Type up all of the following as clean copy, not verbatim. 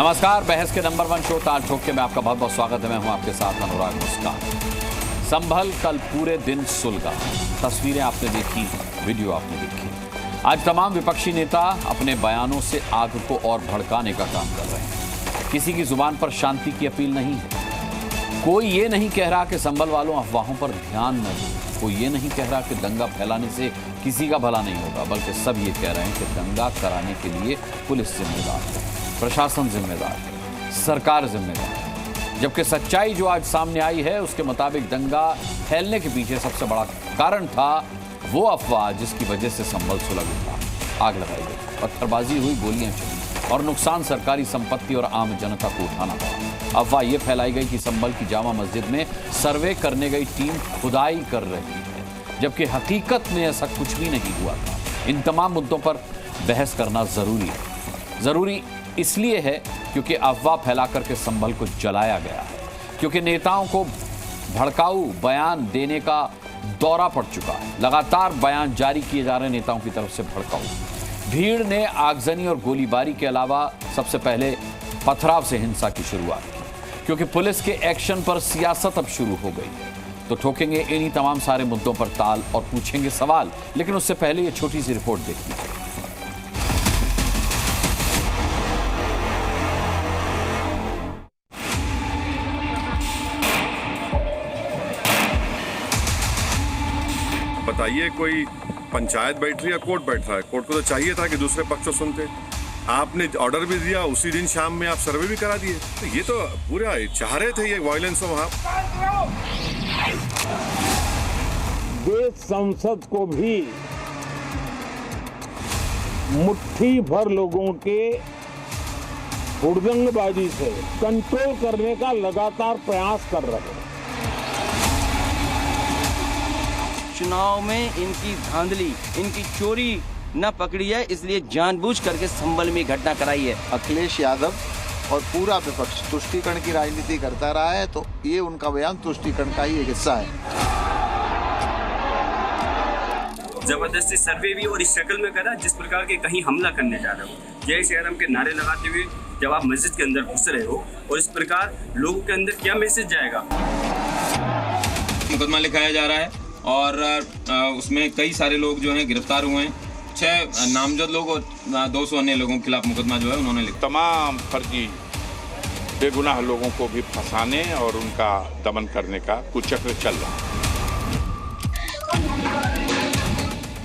नमस्कार, बहस के नंबर 1 शो ताल ठोक के में आपका बहुत बहुत स्वागत है। मैं हूं आपके साथ अनुराग मुस्कान। संभल कल पूरे दिन सुलगा। तस्वीरें आपने देखी, वीडियो आपने देखी। आज तमाम विपक्षी नेता अपने बयानों से आग को और भड़काने का काम कर रहे हैं। किसी की जुबान पर शांति की अपील नहीं है। कोई ये नहीं कह रहा कि संभल वालों अफवाहों पर ध्यान न दें। कोई ये नहीं कह रहा कि दंगा फैलाने से किसी का भला नहीं होगा, बल्कि सब ये कह रहे हैं कि दंगा कराने के लिए पुलिस जिम्मेदार है, प्रशासन जिम्मेदार है, सरकार जिम्मेदार है। जबकि सच्चाई जो आज सामने आई है उसके मुताबिक दंगा फैलने के पीछे सबसे बड़ा कारण था वो अफवाह जिसकी वजह से संभल सुलग उठा, आग लगाई गई, पत्थरबाजी हुई, गोलियां चली और नुकसान सरकारी संपत्ति और आम जनता को उठाना पड़ा। अफवाह यह फैलाई गई कि संभल की जामा मस्जिद में सर्वे करने गई टीम खुदाई कर रही है, जबकि हकीकत में ऐसा कुछ भी नहीं हुआ था। इन तमाम मुद्दों पर बहस करना जरूरी है। जरूरी इसलिए है क्योंकि अफवाह फैला करके संभल को जलाया गया है, क्योंकि नेताओं को भड़काऊ बयान देने का दौरा पड़ चुका है। लगातार बयान जारी किए जा रहे हैं नेताओं की तरफ से भड़काऊ। भीड़ ने आगजनी और गोलीबारी के अलावा सबसे पहले पथराव से हिंसा की शुरुआत की, क्योंकि पुलिस के एक्शन पर सियासत अब शुरू हो गई है। तो ठोकेंगे इन्हीं तमाम सारे मुद्दों पर ताल और पूछेंगे सवाल, लेकिन उससे पहले ये छोटी सी रिपोर्ट देखिए। बताइए, कोई पंचायत बैठ रही है, कोर्ट बैठ रहा है। कोर्ट को तो चाहिए था कि दूसरे पक्ष को सुनते। आपने ऑर्डर भी दिया, उसी दिन शाम में आप सर्वे भी करा दिए। तो ये तो पूरा चाह रहे थे ये वायलेंस हो वहां। देश संसद को भी मुट्ठी भर लोगों के हुड़दंगबाजी से कंट्रोल करने का लगातार प्रयास कर रहे हैं। चुनाव में इनकी धांधली, इनकी चोरी न पकड़ी है, इसलिए जानबूझ करके संभल में घटना कराई है। अखिलेश यादव और पूरा विपक्ष तुष्टीकरण की राजनीति करता रहा है, तो ये उनका बयान तुष्टीकरण का ही एक हिस्सा है। जबरदस्ती सर्वे भी और इस शक्ल में करा जिस प्रकार के कहीं हमला करने जा रहे हो। जय श्री राम के नारे लगाते हुए जब आप मस्जिद के अंदर घुस रहे हो, और इस प्रकार लोगों के अंदर क्या मैसेज जाएगा। मुकदमा लिखाया जा रहा है और उसमें कई सारे लोग जो हैं गिरफ्तार हुए हैं। 6 नामजद लोग और 200 अन्य लोगों के खिलाफ मुकदमा जो है उन्होंने लिखा। तमाम फर्जी बेगुनाह लोगों को भी फंसाने और उनका दमन करने का कुचक्र चल रहा है।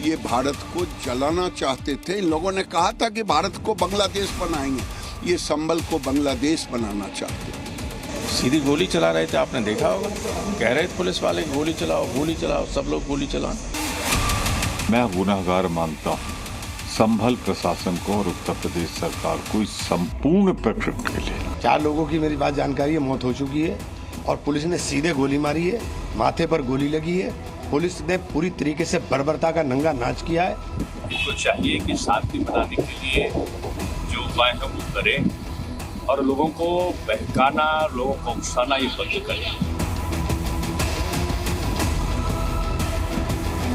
ये भारत को जलाना चाहते थे। इन लोगों ने कहा था कि भारत को बांग्लादेश बनाएंगे, ये संभल को बांग्लादेश बनाना चाहते थे। सीधी गोली चला रहे थे, आपने देखा होगा। कह रहे थे पुलिस वाले गोली चलाओ, सब लोग गोली चलाएं। मैं गुनहगार मानता हूँ संभल प्रशासन को और उत्तर प्रदेश सरकार को इस संपूर्ण प्रकरण के लिए। 4 लोगों की मेरी बात जानकारी है, मौत हो चुकी है और पुलिस ने सीधे गोली मारी है, माथे पर गोली लगी है। पुलिस ने पूरी तरीके से बर्बरता का नंगा नाच किया है। उनको चाहिए कि शांति बनाने के लिए जो उपाय है वो करें और लोगों को बहकाना, लोगों को उकसाना ये बंद करें।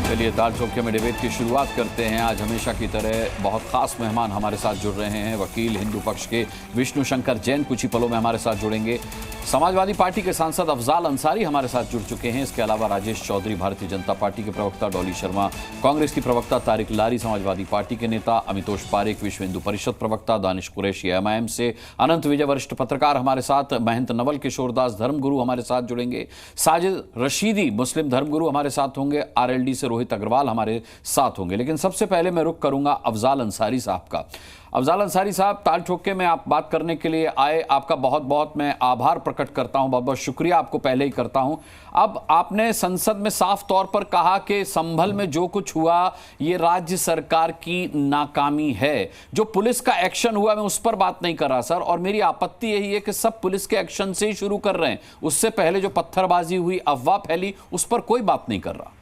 चलिए ताल ठोक में डिबेट की शुरुआत करते हैं। आज हमेशा की तरह बहुत खास मेहमान हमारे साथ जुड़ रहे हैं। वकील हिंदू पक्ष के विष्णु शंकर जैन कुछ ही पलों में हमारे साथ जुड़ेंगे। समाजवादी पार्टी के सांसद अफजाल अंसारी हमारे साथ जुड़ चुके हैं। इसके अलावा राजेश चौधरी भारतीय जनता पार्टी के प्रवक्ता, डॉली शर्मा कांग्रेस की प्रवक्ता, तारिक लारी समाजवादी पार्टी के नेता, अमितोष पारेख विश्व हिंदू परिषद प्रवक्ता, दानिश कुरैशी MIM से, अनंत विजय वरिष्ठ पत्रकार हमारे साथ, महंत नवल किशोरदास धर्मगुरु हमारे साथ जुड़ेंगे, साजिद रशीदी मुस्लिम धर्मगुरु हमारे साथ होंगे, RLD से रोहित अग्रवाल हमारे साथ होंगे। लेकिन सबसे पहले मैं रुख करूंगा अफजाल अंसारी साहब का। अफजाल अंसारी साहब, ताल ठोके में आप बात करने के लिए आए, आपका बहुत बहुत मैं आभार प्रकट करता हूं, बहुत बहुत शुक्रिया आपको पहले ही करता हूं। अब आपने संसद में साफ तौर पर कहा कि संभल में जो कुछ हुआ ये राज्य सरकार की नाकामी है। जो पुलिस का एक्शन हुआ मैं उस पर बात नहीं कर रहा सर, और मेरी आपत्ति यही है कि सब पुलिस के एक्शन से ही शुरू कर रहे हैं। उससे पहले जो पत्थरबाजी हुई, अफवाह फैली, उस पर कोई बात नहीं कर रहा।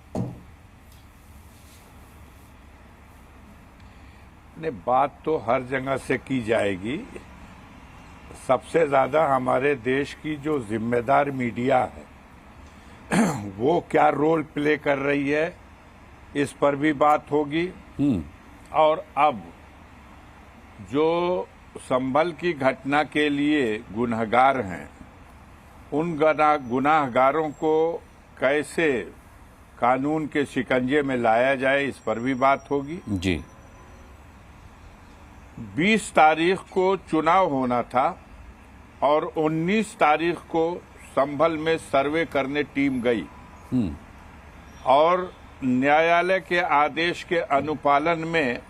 बात तो हर जगह से की जाएगी। सबसे ज्यादा हमारे देश की जो जिम्मेदार मीडिया है वो क्या रोल प्ले कर रही है, इस पर भी बात होगी। और अब जो संभल की घटना के लिए गुनहगार हैं, उन गुनाहगारों को कैसे कानून के शिकंजे में लाया जाए, इस पर भी बात होगी। जी। 20 तारीख को चुनाव होना था और 19 तारीख को संभल में सर्वे करने टीम गई और न्यायालय के आदेश के अनुपालन में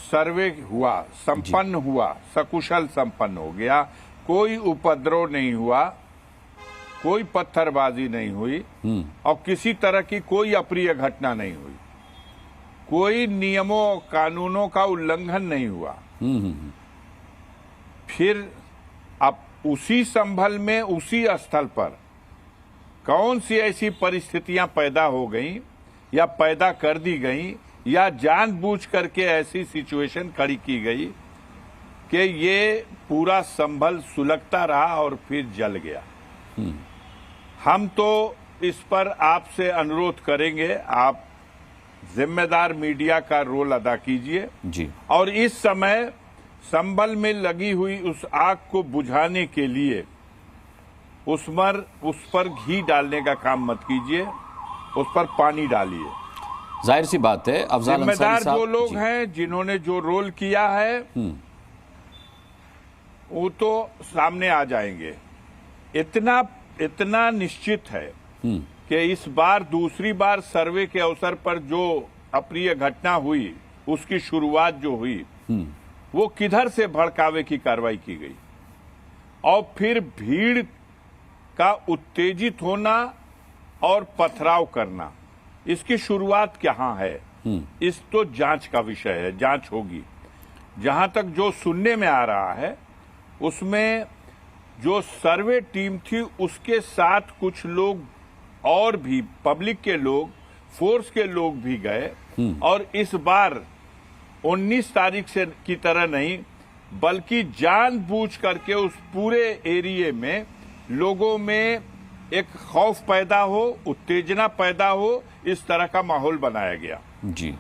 सर्वे हुआ, संपन्न हुआ, सकुशल संपन्न हो गया, कोई उपद्रव नहीं हुआ, कोई पत्थरबाजी नहीं हुई और किसी तरह की कोई अप्रिय घटना नहीं हुई, कोई नियमों कानूनों का उल्लंघन नहीं हुआ। फिर अब उसी संभल में उसी स्थल पर कौन सी ऐसी परिस्थितियां पैदा हो गई या पैदा कर दी गई या जानबूझ करके ऐसी सिचुएशन खड़ी की गई कि ये पूरा संभल सुलगता रहा और फिर जल गया। हम तो इस पर आपसे अनुरोध करेंगे, आप जिम्मेदार मीडिया का रोल अदा कीजिए जी, और इस समय संभल में लगी हुई उस आग को बुझाने के लिए उस पर घी डालने का काम मत कीजिए, उस पर पानी डालिए। जाहिर सी बात है, अफजाल जिम्मेदार जो लोग हैं, जिन्होंने जो रोल किया है, वो तो सामने आ जाएंगे। इतना निश्चित है कि इस बार दूसरी बार सर्वे के अवसर पर जो अप्रिय घटना हुई, उसकी शुरुआत जो हुई, वो किधर से भड़कावे की कार्रवाई की गई और फिर भीड़ का उत्तेजित होना और पथराव करना, इसकी शुरुआत कहाँ है, इस तो जांच का विषय है, जांच होगी। जहां तक जो सुनने में आ रहा है, उसमें जो सर्वे टीम थी उसके साथ कुछ लोग और भी पब्लिक के लोग, फोर्स के लोग भी गए और इस बार 19 तारीख से की तरह नहीं, बल्कि जानबूझ करके उस पूरे एरिया में लोगों में एक खौफ पैदा हो, उत्तेजना पैदा हो, इस तरह का माहौल बनाया गया जी,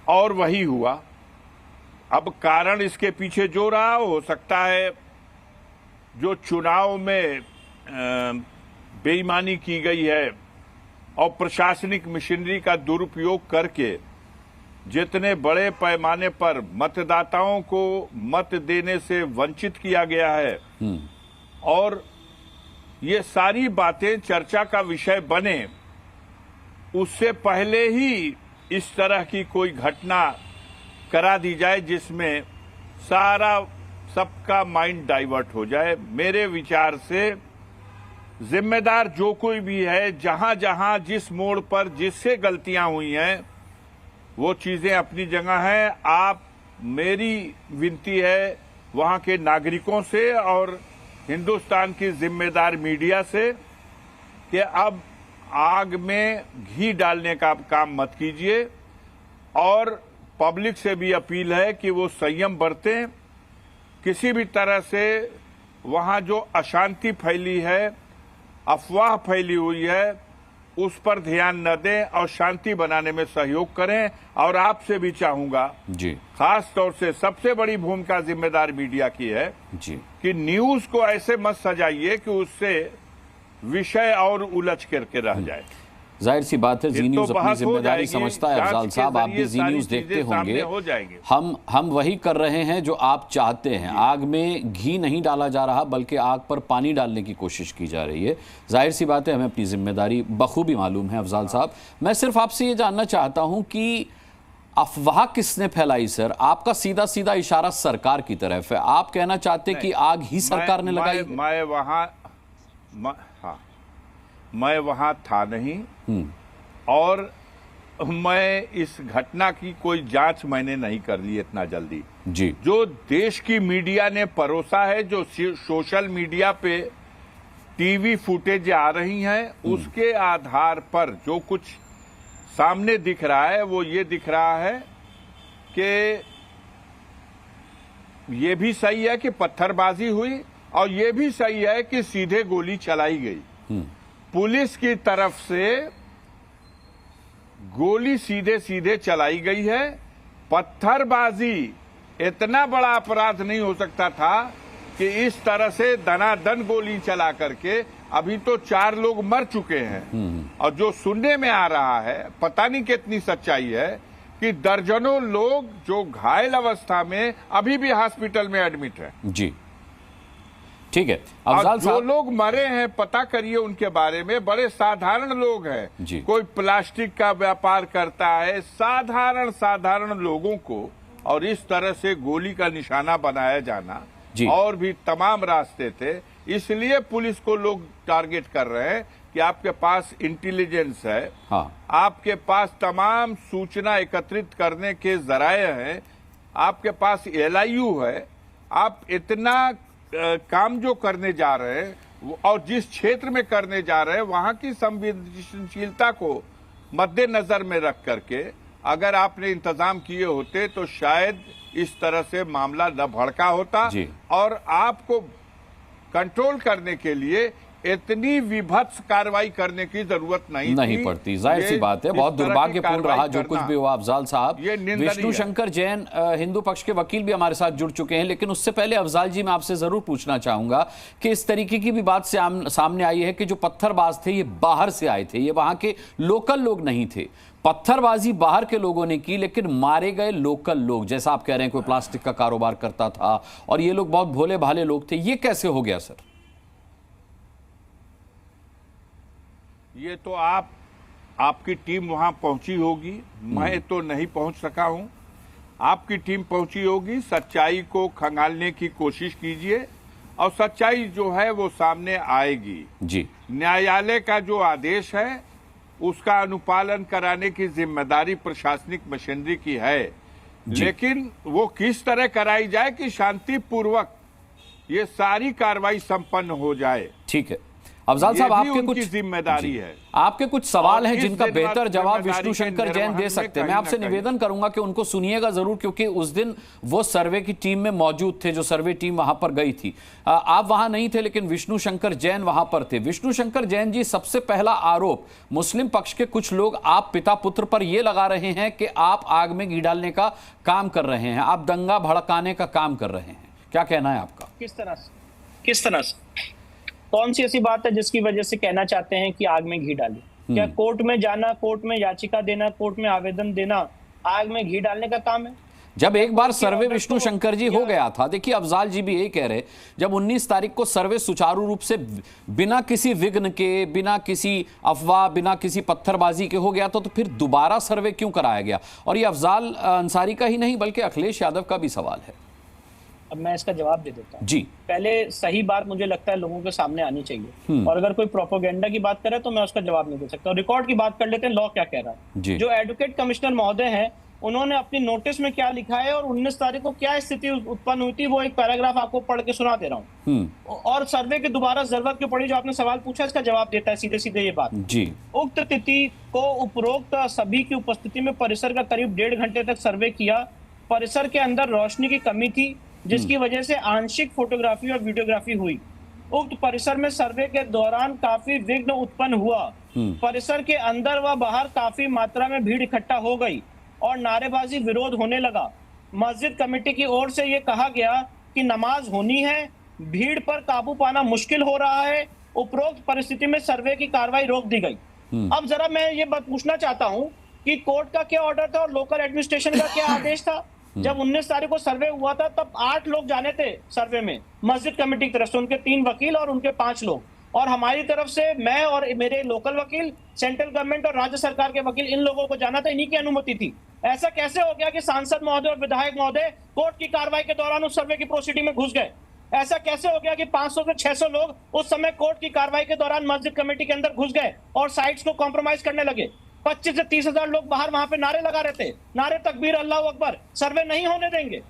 और वही हुआ। अब कारण इसके पीछे जो रहा, हो सकता है जो चुनाव में बेईमानी की गई है और प्रशासनिक मशीनरी का दुरुपयोग करके जितने बड़े पैमाने पर मतदाताओं को मत देने से वंचित किया गया है और ये सारी बातें चर्चा का विषय बने, उससे पहले ही इस तरह की कोई घटना करा दी जाए जिसमें सारा सबका माइंड डाइवर्ट हो जाए। मेरे विचार से जिम्मेदार जो कोई भी है, जहां जहां जिस मोड़ पर जिससे गलतियां हुई हैं, वो चीजें अपनी जगह हैं। आप, मेरी विनती है वहां के नागरिकों से और हिंदुस्तान की जिम्मेदार मीडिया से कि अब आग में घी डालने का काम मत कीजिए और पब्लिक से भी अपील है कि वो संयम बरतें। किसी भी तरह से वहां जो अशांति फैली है, अफवाह फैली हुई है, उस पर ध्यान न दें और शांति बनाने में सहयोग करें। और आपसे भी चाहूंगा जी, खास तौर से सबसे बड़ी भूमिका जिम्मेदार मीडिया की है जी, कि न्यूज को ऐसे मत सजाइए कि उससे विषय और उलझ करके रह जाए। जाहिर सी बात है, जी न्यूज अपनी जिम्मेदारी समझता है। अफजाल साहब, आप भी जी न्यूज देखते होंगे। हम वही कर रहे हैं जो आप चाहते हैं। आग में घी नहीं डाला जा रहा, बल्कि आग पर पानी डालने की कोशिश की जा रही है। जाहिर सी बात है, हमें अपनी जिम्मेदारी बखूबी मालूम है। अफजाल साहब, मैं सिर्फ आपसे ये जानना चाहता हूं कि अफवाह किसने फैलाई सर? आपका सीधा सीधा इशारा सरकार की तरफ है। आप कहना चाहते कि आग ही सरकार ने लगाई? मैं वहां था नहीं और मैं इस घटना की कोई जांच मैंने नहीं कर ली इतना जल्दी जी। जो देश की मीडिया ने परोसा है, जो सोशल मीडिया पे टीवी फुटेज आ रही हैं, उसके आधार पर जो कुछ सामने दिख रहा है, वो ये दिख रहा है कि ये भी सही है कि पत्थरबाजी हुई और ये भी सही है कि सीधे गोली चलाई गई। पुलिस की तरफ से गोली सीधे सीधे चलाई गई है। पत्थरबाजी इतना बड़ा अपराध नहीं हो सकता था कि इस तरह से दनादन गोली चला करके अभी तो 4 लोग मर चुके हैं। और जो सुनने में आ रहा है, पता नहीं कितनी सच्चाई है, कि दर्जनों लोग जो घायल अवस्था में अभी भी हॉस्पिटल में एडमिट है। जी ठीक है। और जो लोग मरे हैं पता करिए उनके बारे में, बड़े साधारण लोग हैं। कोई प्लास्टिक का व्यापार करता है, साधारण लोगों को, और इस तरह से गोली का निशाना बनाया जाना, और भी तमाम रास्ते थे। इसलिए पुलिस को लोग टारगेट कर रहे हैं कि आपके पास इंटेलिजेंस है, आपके पास तमाम सूचना एकत्रित करने के जराये हैं, आपके पास LIU है, आप इतना काम जो करने जा रहे हैं और जिस क्षेत्र में करने जा रहे हैं वहां की संवेदनशीलता को मद्देनजर में रख करके अगर आपने इंतजाम किए होते तो शायद इस तरह से मामला न भड़का होता, और आपको कंट्रोल करने के लिए इतनी विभत्स कार्रवाई करने की जरूरत नहीं पड़ती। जाहिर सी बात है, बहुत दुर्भाग्यपूर्ण रहा जो कुछ भी हुआ। अफजाल साहब, विष्णु शंकर जैन हिंदू पक्ष के वकील भी हमारे साथ जुड़ चुके हैं, लेकिन उससे पहले अफजाल जी मैं आपसे जरूर पूछना चाहूंगा कि इस तरीके की भी बात सामने आई है कि जो पत्थरबाज थे ये बाहर से आए थे, ये वहां के लोकल लोग नहीं थे। पत्थरबाजी बाहर के लोगों ने की, लेकिन मारे गए लोकल लोग, जैसा आप कह रहे हैं कोई प्लास्टिक का कारोबार करता था और ये लोग बहुत भोले भाले लोग थे। ये कैसे हो गया सर? ये तो आपकी टीम वहां पहुंची होगी, मैं तो नहीं पहुंच सका हूं। आपकी टीम पहुंची होगी, सच्चाई को खंगालने की कोशिश कीजिए और सच्चाई जो है वो सामने आएगी। जी, न्यायालय का जो आदेश है उसका अनुपालन कराने की जिम्मेदारी प्रशासनिक मशीनरी की है, लेकिन वो किस तरह कराई जाए कि शांतिपूर्वक ये सारी कार्रवाई संपन्न हो जाए। ठीक है अफजाल साहब, आपके कुछ जिम्मेदारी है, आपके कुछ सवाल हैं जिनका बेहतर जवाब विष्णु शंकर जैन दे सकते हैं। मैं आपसे निवेदन करूंगा कि उनको सुनिएगा जरूर, क्योंकि उस दिन वो सर्वे की टीम में मौजूद थे, जो सर्वे टीम वहां पर गई थी। आप वहां नहीं थे, लेकिन विष्णु शंकर जैन वहां पर थे। विष्णु शंकर जैन जी, सबसे पहला आरोप मुस्लिम पक्ष के कुछ लोग आप पिता पुत्र पर यह लगा रहे हैं कि आप आग में घी डालने का काम कर रहे हैं, आप दंगा भड़काने का काम कर रहे हैं। क्या कहना है आपका? किस तरह से कौन सी ऐसी बात है जिसकी वजह से कहना चाहते हैं कि आग में घी डालें? क्या कोर्ट में जाना, कोर्ट में याचिका देना, कोर्ट में आवेदन देना आग में घी डालने का काम है? जब एक बार सर्वे विष्णु शंकर जी हो गया था, देखिए अफजाल जी भी यही कह रहे, जब 19 तारीख को सर्वे सुचारू रूप से बिना किसी विघ्न के, बिना किसी अफवाह, बिना किसी पत्थरबाजी के हो गया था, तो फिर दोबारा सर्वे क्यों कराया गया? और ये अफजाल अंसारी का ही नहीं बल्कि अखिलेश यादव का भी सवाल है। अब मैं इसका जवाब दे देता हूँ। जी, पहले सही बात मुझे लगता है लोगों के सामने आनी चाहिए, और अगर कोई प्रोपोगेंडा की बात करे तो मैं उसका जवाब नहीं दे सकता। रिकॉर्ड की बात कर लेते हैं, लॉ क्या कह रहा है। जो एडवोकेट कमिश्नर महोदय हैं, उन्होंने अपनी नोटिस में क्या लिखा है और 19 तारीख को क्या स्थिति उत्पन्न हुई थी, वो एक पैराग्राफ आपको पढ़ के सुना दे रहा हूँ। और सर्वे की दोबारा जरूरत क्यों पड़ी, जो आपने सवाल पूछा इसका जवाब देता है सीधे सीधे ये बात। जी, उक्त तिथि को उपरोक्त सभी की उपस्थिति में परिसर का करीब 1.5 घंटे तक सर्वे किया। परिसर के अंदर रोशनी की कमी थी, जिसकी वजह से आंशिक फोटोग्राफी और वीडियोग्राफी हुई। उक्त परिसर में सर्वे के दौरान काफी विघ्न उत्पन्न हुआ। परिसर के अंदर व बाहर काफी मात्रा में भीड़ इकट्ठा हो गई और नारेबाजी विरोध होने लगा। मस्जिद कमेटी की ओर से यह कहा गया कि नमाज होनी है, भीड़ पर काबू पाना मुश्किल हो रहा है। उपरोक्त परिस्थिति में सर्वे की कार्रवाई रोक दी गई। अब जरा मैं ये बात पूछना चाहता हूँ कि कोर्ट का क्या ऑर्डर था और लोकल एडमिनिस्ट्रेशन का क्या आदेश था? जब 19 तारीख को सर्वे हुआ था तब 8 लोग जाने थे सर्वे में, मस्जिद कमेटी की तरफ से उनके 3 वकील और उनके 5 लोग, और हमारी तरफ से मैं और मेरे लोकल वकील, सेंट्रल गवर्नमेंट और राज्य सरकार के वकील, इन लोगों को जाना था, इन्हीं की अनुमति थी। ऐसा कैसे हो गया कि सांसद महोदय और विधायक महोदय कोर्ट की कार्रवाई के दौरान उस सर्वे की प्रोसीडिंग में घुस गए? ऐसा कैसे हो गया कि 500 से 600 लोग उस समय कोर्ट की कार्रवाई के दौरान मस्जिद कमेटी के अंदर घुस गए और साइट्स को कॉम्प्रोमाइज करने लगे? 25 से 30 हजार लोग बाहर वहां पे नारे लगा रहे थे, नारे तकबीर अल्लाह अकबर, सर्वे नहीं होने देंगे,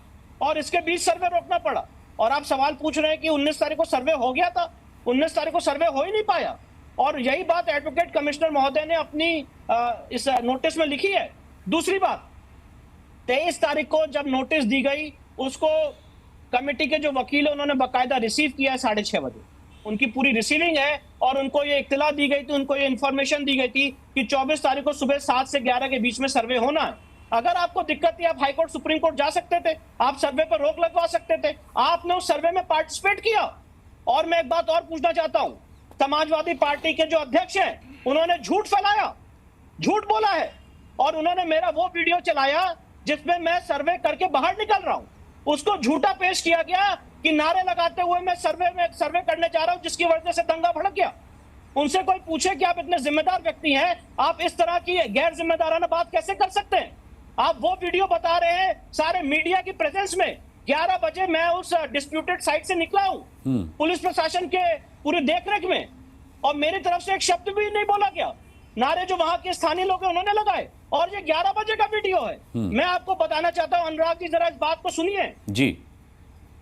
और इसके बीच सर्वे रोकना पड़ा। और आप सवाल पूछ रहे हैं कि 19 तारीख को सर्वे हो गया था। 19 तारीख को सर्वे हो ही नहीं पाया, और यही बात एडवोकेट कमिश्नर महोदय ने अपनी इस नोटिस में लिखी है। दूसरी बात, 23 तारीख को जब नोटिस दी गई, उसको कमेटी के जो वकील है उन्होंने बाकायदा रिसीव किया है 6:30 बजे, उनकी पूरी रिसीविंग है, और उनको ये इत्तला दी गई थी, उनको ये इन्फॉर्मेशन दी गई थी कि 24 तारीख को सुबह 7 से 11 के बीच में सर्वे होना है। अगर आपको दिक्कत थी, आप हाईकोर्ट सुप्रीम कोर्ट जा सकते थे, आप सर्वे पर रोक लगवा सकते थे। आपने उस सर्वे में पार्टिसिपेट किया। और मैं एक बात और पूछना चाहता हूं, समाजवादी पार्टी के जो अध्यक्ष हैं उन्होंने झूठ फैलाया, झूठ बोला है, और उन्होंने मेरा वो वीडियो चलाया जिसमें मैं सर्वे करके बाहर निकल रहा हूं, उसको झूठा पेश किया गया कि नारे लगाते हुए मैं सर्वे करने जा रहा हूं, जिसकी वजह से दंगा भड़क गया। उनसे कोई पूछे कि आप इतने जिम्मेदार व्यक्ति हैं, आप इस तरह की गैर जिम्मेदाराना बात कैसे कर सकते हैं? आप वो वीडियो बता रहे हैं सारे मीडिया की प्रेजेंस में। 11 बजे मैं उस डिस्प्यूटेड साइट से निकला हूं पुलिस प्रशासन के पूरी देखरेख में, और मेरी तरफ से एक शब्द भी नहीं बोला गया। नारे जो वहां के स्थानीय लोग हैं उन्होंने लगाए, और ये 11 बजे का वीडियो है। मैं आपको बताना चाहता हूं, अनुराग जी जरा इस बात को सुनिए जी।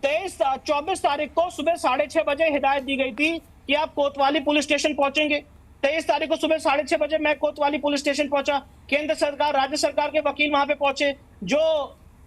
24 तारीख को सुबह 6:30 बजे हिदायत दी गई थी कि आप कोतवाली पुलिस स्टेशन पहुंचेंगे। 23 तारीख को सुबह 6:30 बजे मैं कोतवाली पुलिस स्टेशन पहुंचा। केंद्र सरकार, राज्य सरकार के वकील वहां पे पहुंचे। जो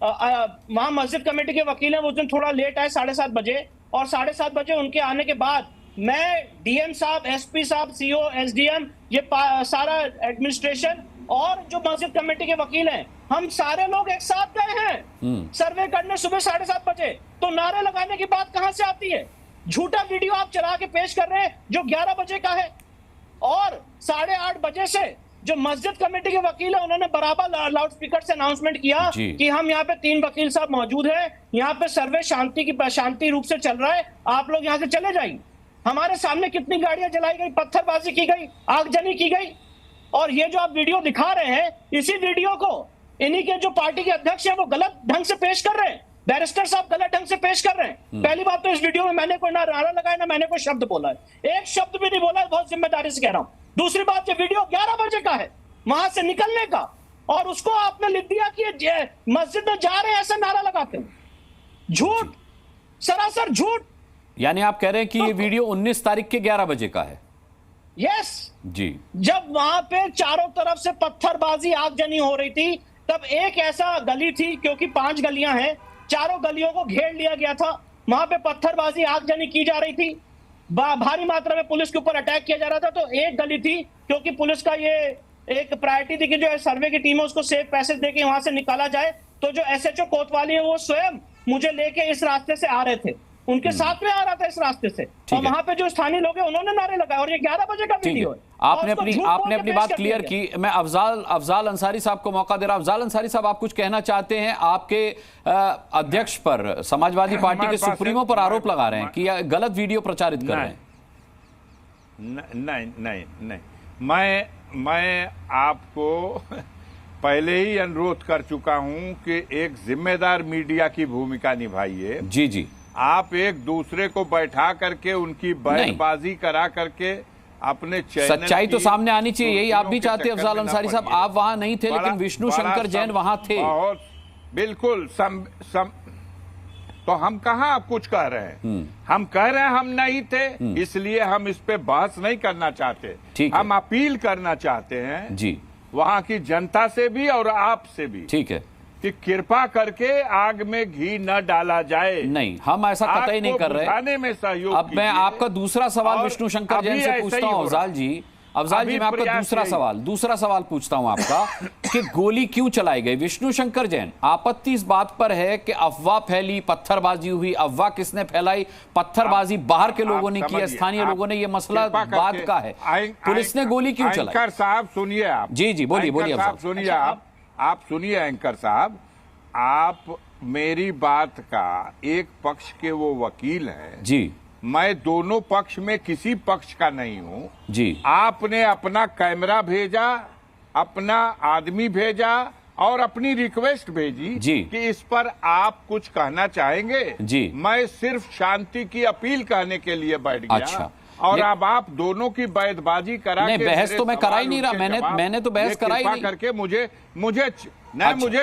वहां मस्जिद कमेटी के वकील हैं वो उस दिन थोड़ा लेट आए 7:30 बजे, और 7:30 बजे उनके आने के बाद मैं डीएम साहब, एसपी साहब, सीओ, एसडीएम, ये सारा एडमिनिस्ट्रेशन और जो मस्जिद कमेटी के वकील हैं, हम सारे लोग एक साथ गए हैं सर्वे करने सुबह 7:30 बजे। तो नारे लगाने की बात कहां से आती है? झूठा वीडियो आप चला के पेश कर रहे हैं जो 11 बजे का है। और 8:30 बजे से जो मस्जिद कमेटी के वकील है उन्होंने बराबर लाउड स्पीकर से अनाउंसमेंट किया कि हम यहाँ पे 3 वकील साहब मौजूद हैं, यहाँ पे सर्वे शांति रूप से चल रहा है, आप लोग यहाँ से चले जाइए। हमारे सामने कितनी गाड़ियां जलाई गई, पत्थरबाजी की गई, आगजनी की गई। और ये जो आप वीडियो दिखा रहे हैं, इसी वीडियो को इन्हीं के जो पार्टी के अध्यक्ष हैं वो गलत ढंग से पेश कर रहे हैं। बैरिस्टर साहब गलत ढंग से पेश कर रहे हैं। पहली बात तो इस वीडियो में मैंने कोई ना नारा लगाया, ना मैंने कोई शब्द बोला है, एक शब्द भी नहीं बोला है, बहुत जिम्मेदारी से कह रहा हूं। दूसरी बात, ये वीडियो 11 बजे का है, वहां से निकलने का, और उसको आपने लिख दिया कि मस्जिद में जा रहे हैं ऐसा नारा लगाते हैं। झूठ, सरासर झूठ। यानी आप कह रहे हैं कि ये वीडियो 19 तारीख के 11 बजे का है? यस जी। जब वहां पे चारों तरफ से पत्थरबाजी, आगजनी हो रही थी, तब एक ऐसा गली थी, क्योंकि 5 गलियां हैं, चारों गलियों को घेर लिया गया था, वहां पे पत्थरबाजी, आगजनी की जा रही थी, भारी मात्रा में पुलिस के ऊपर अटैक किया जा रहा था। तो एक गली थी, क्योंकि पुलिस का ये एक प्रायोरिटी थी कि जो सर्वे की टीम है उसको सेफ पैसेज देके वहां से निकाला जाए। तो जो एसएचओ कोतवाली है वो स्वयं मुझे लेके इस रास्ते से आ रहे थे, उनके साथ में आ रहा था इस रास्ते से, और वहां पे जो स्थानीय लोग हैं उन्होंने नारे लगाए, और ये 11 बजे का वीडियो है। आपने अपनी बात क्लियर की। मैं अफजाल अंसारी साहब को मौका दे रहा हूं। अफजाल अंसारी साहब, आप कुछ कहना चाहते हैं? आपके अध्यक्ष पर, समाजवादी पार्टी के सुप्रीमो पर आरोप लगा रहे हैं कि गलत वीडियो प्रचारित कर रहे हैं। नहीं, मैं आपको पहले ही अनुरोध कर चुका हूं कि एक जिम्मेदार मीडिया की भूमिका निभाइए। जी जी। आप एक दूसरे को बैठा करके उनकी बयानबाजी करा करके अपने चैनल, सच्चाई तो सामने आनी चाहिए, यही आप भी चाहते हैं अफजाल अंसारी साहब। आप वहां नहीं थे, लेकिन विष्णु शंकर जैन वहां थे। बहुत बिल्कुल तो हम कहाँ कुछ कह रहे हैं? हम कह रहे हैं हम नहीं थे, इसलिए हम इस पे बहस नहीं करना चाहते। हम अपील करना चाहते हैं जी, वहां की जनता से भी और आपसे भी, ठीक है, कि कृपा करके आग में घी न डाला जाए। नहीं, हम ऐसा कतई नहीं कर रहे। बुझाने में सहयोग। अब मैं आपका दूसरा सवाल विष्णु शंकर जैन से पूछता हूं। अफजाल जी, मैं आपका दूसरा सवाल पूछता हूं आपका कि गोली क्यों चलाई गई? विष्णु शंकर जैन, आपत्ति इस बात पर है कि अफवाह फैली, पत्थरबाजी हुई। अफवाह किसने फैलाई? पत्थरबाजी बाहर के लोगों ने की, स्थानीय लोगों ने। ये मसला बात का है, पुलिस ने गोली क्यों चलाई? एंकर साहब सुनिए आप। जी जी, बोलिए साहब सुनिए आप सुनिए एंकर साहब, आप मेरी बात का एक पक्ष के वो वकील हैं जी, मैं दोनों पक्ष में किसी पक्ष का नहीं हूं जी। आपने अपना कैमरा भेजा, अपना आदमी भेजा और अपनी रिक्वेस्ट भेजी जी कि इस पर आप कुछ कहना चाहेंगे जी। मैं सिर्फ शांति की अपील कहने के लिए बैठ गया। अच्छा। और अब आप दोनों की बैठबाजी करा के, बहस तो मैं करा ही नहीं रहा, मैंने तो बहस कराई नहीं करके मुझे मुझे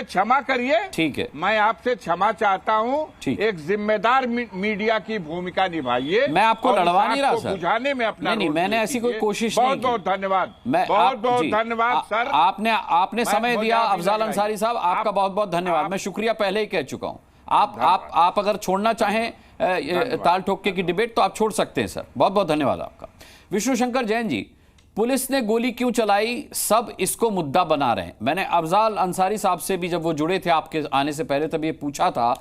क्षमा करिए। ठीक है, मैं आपसे क्षमा चाहता हूं। एक जिम्मेदार मीडिया की भूमिका निभाइए। मैं आपको लड़वा नहीं रहा सर, बुझाने में अपना नहीं, मैंने ऐसी कोई कोशिश नहीं की। बहुत धन्यवाद, बहुत धन्यवाद सर। आपने समय दिया। अफजाल अंसारी साहब, आपका बहुत बहुत धन्यवाद। मैं शुक्रिया पहले ही कह चुका हूं। आप अगर छोड़ना चाहें ताल ठोके की डिबेट तो आप छोड़ सकते हैं सर। बहुत बहुत धन्यवाद आपका। विष्णु शंकर जैन जी, पुलिस ने गोली क्यों चलाई, सब इसको मुद्दा बना रहे हैं। मैंने अफजाल अंसारी साहब से भी जब वो जुड़े थे आपके आने से पहले तब ये पूछा था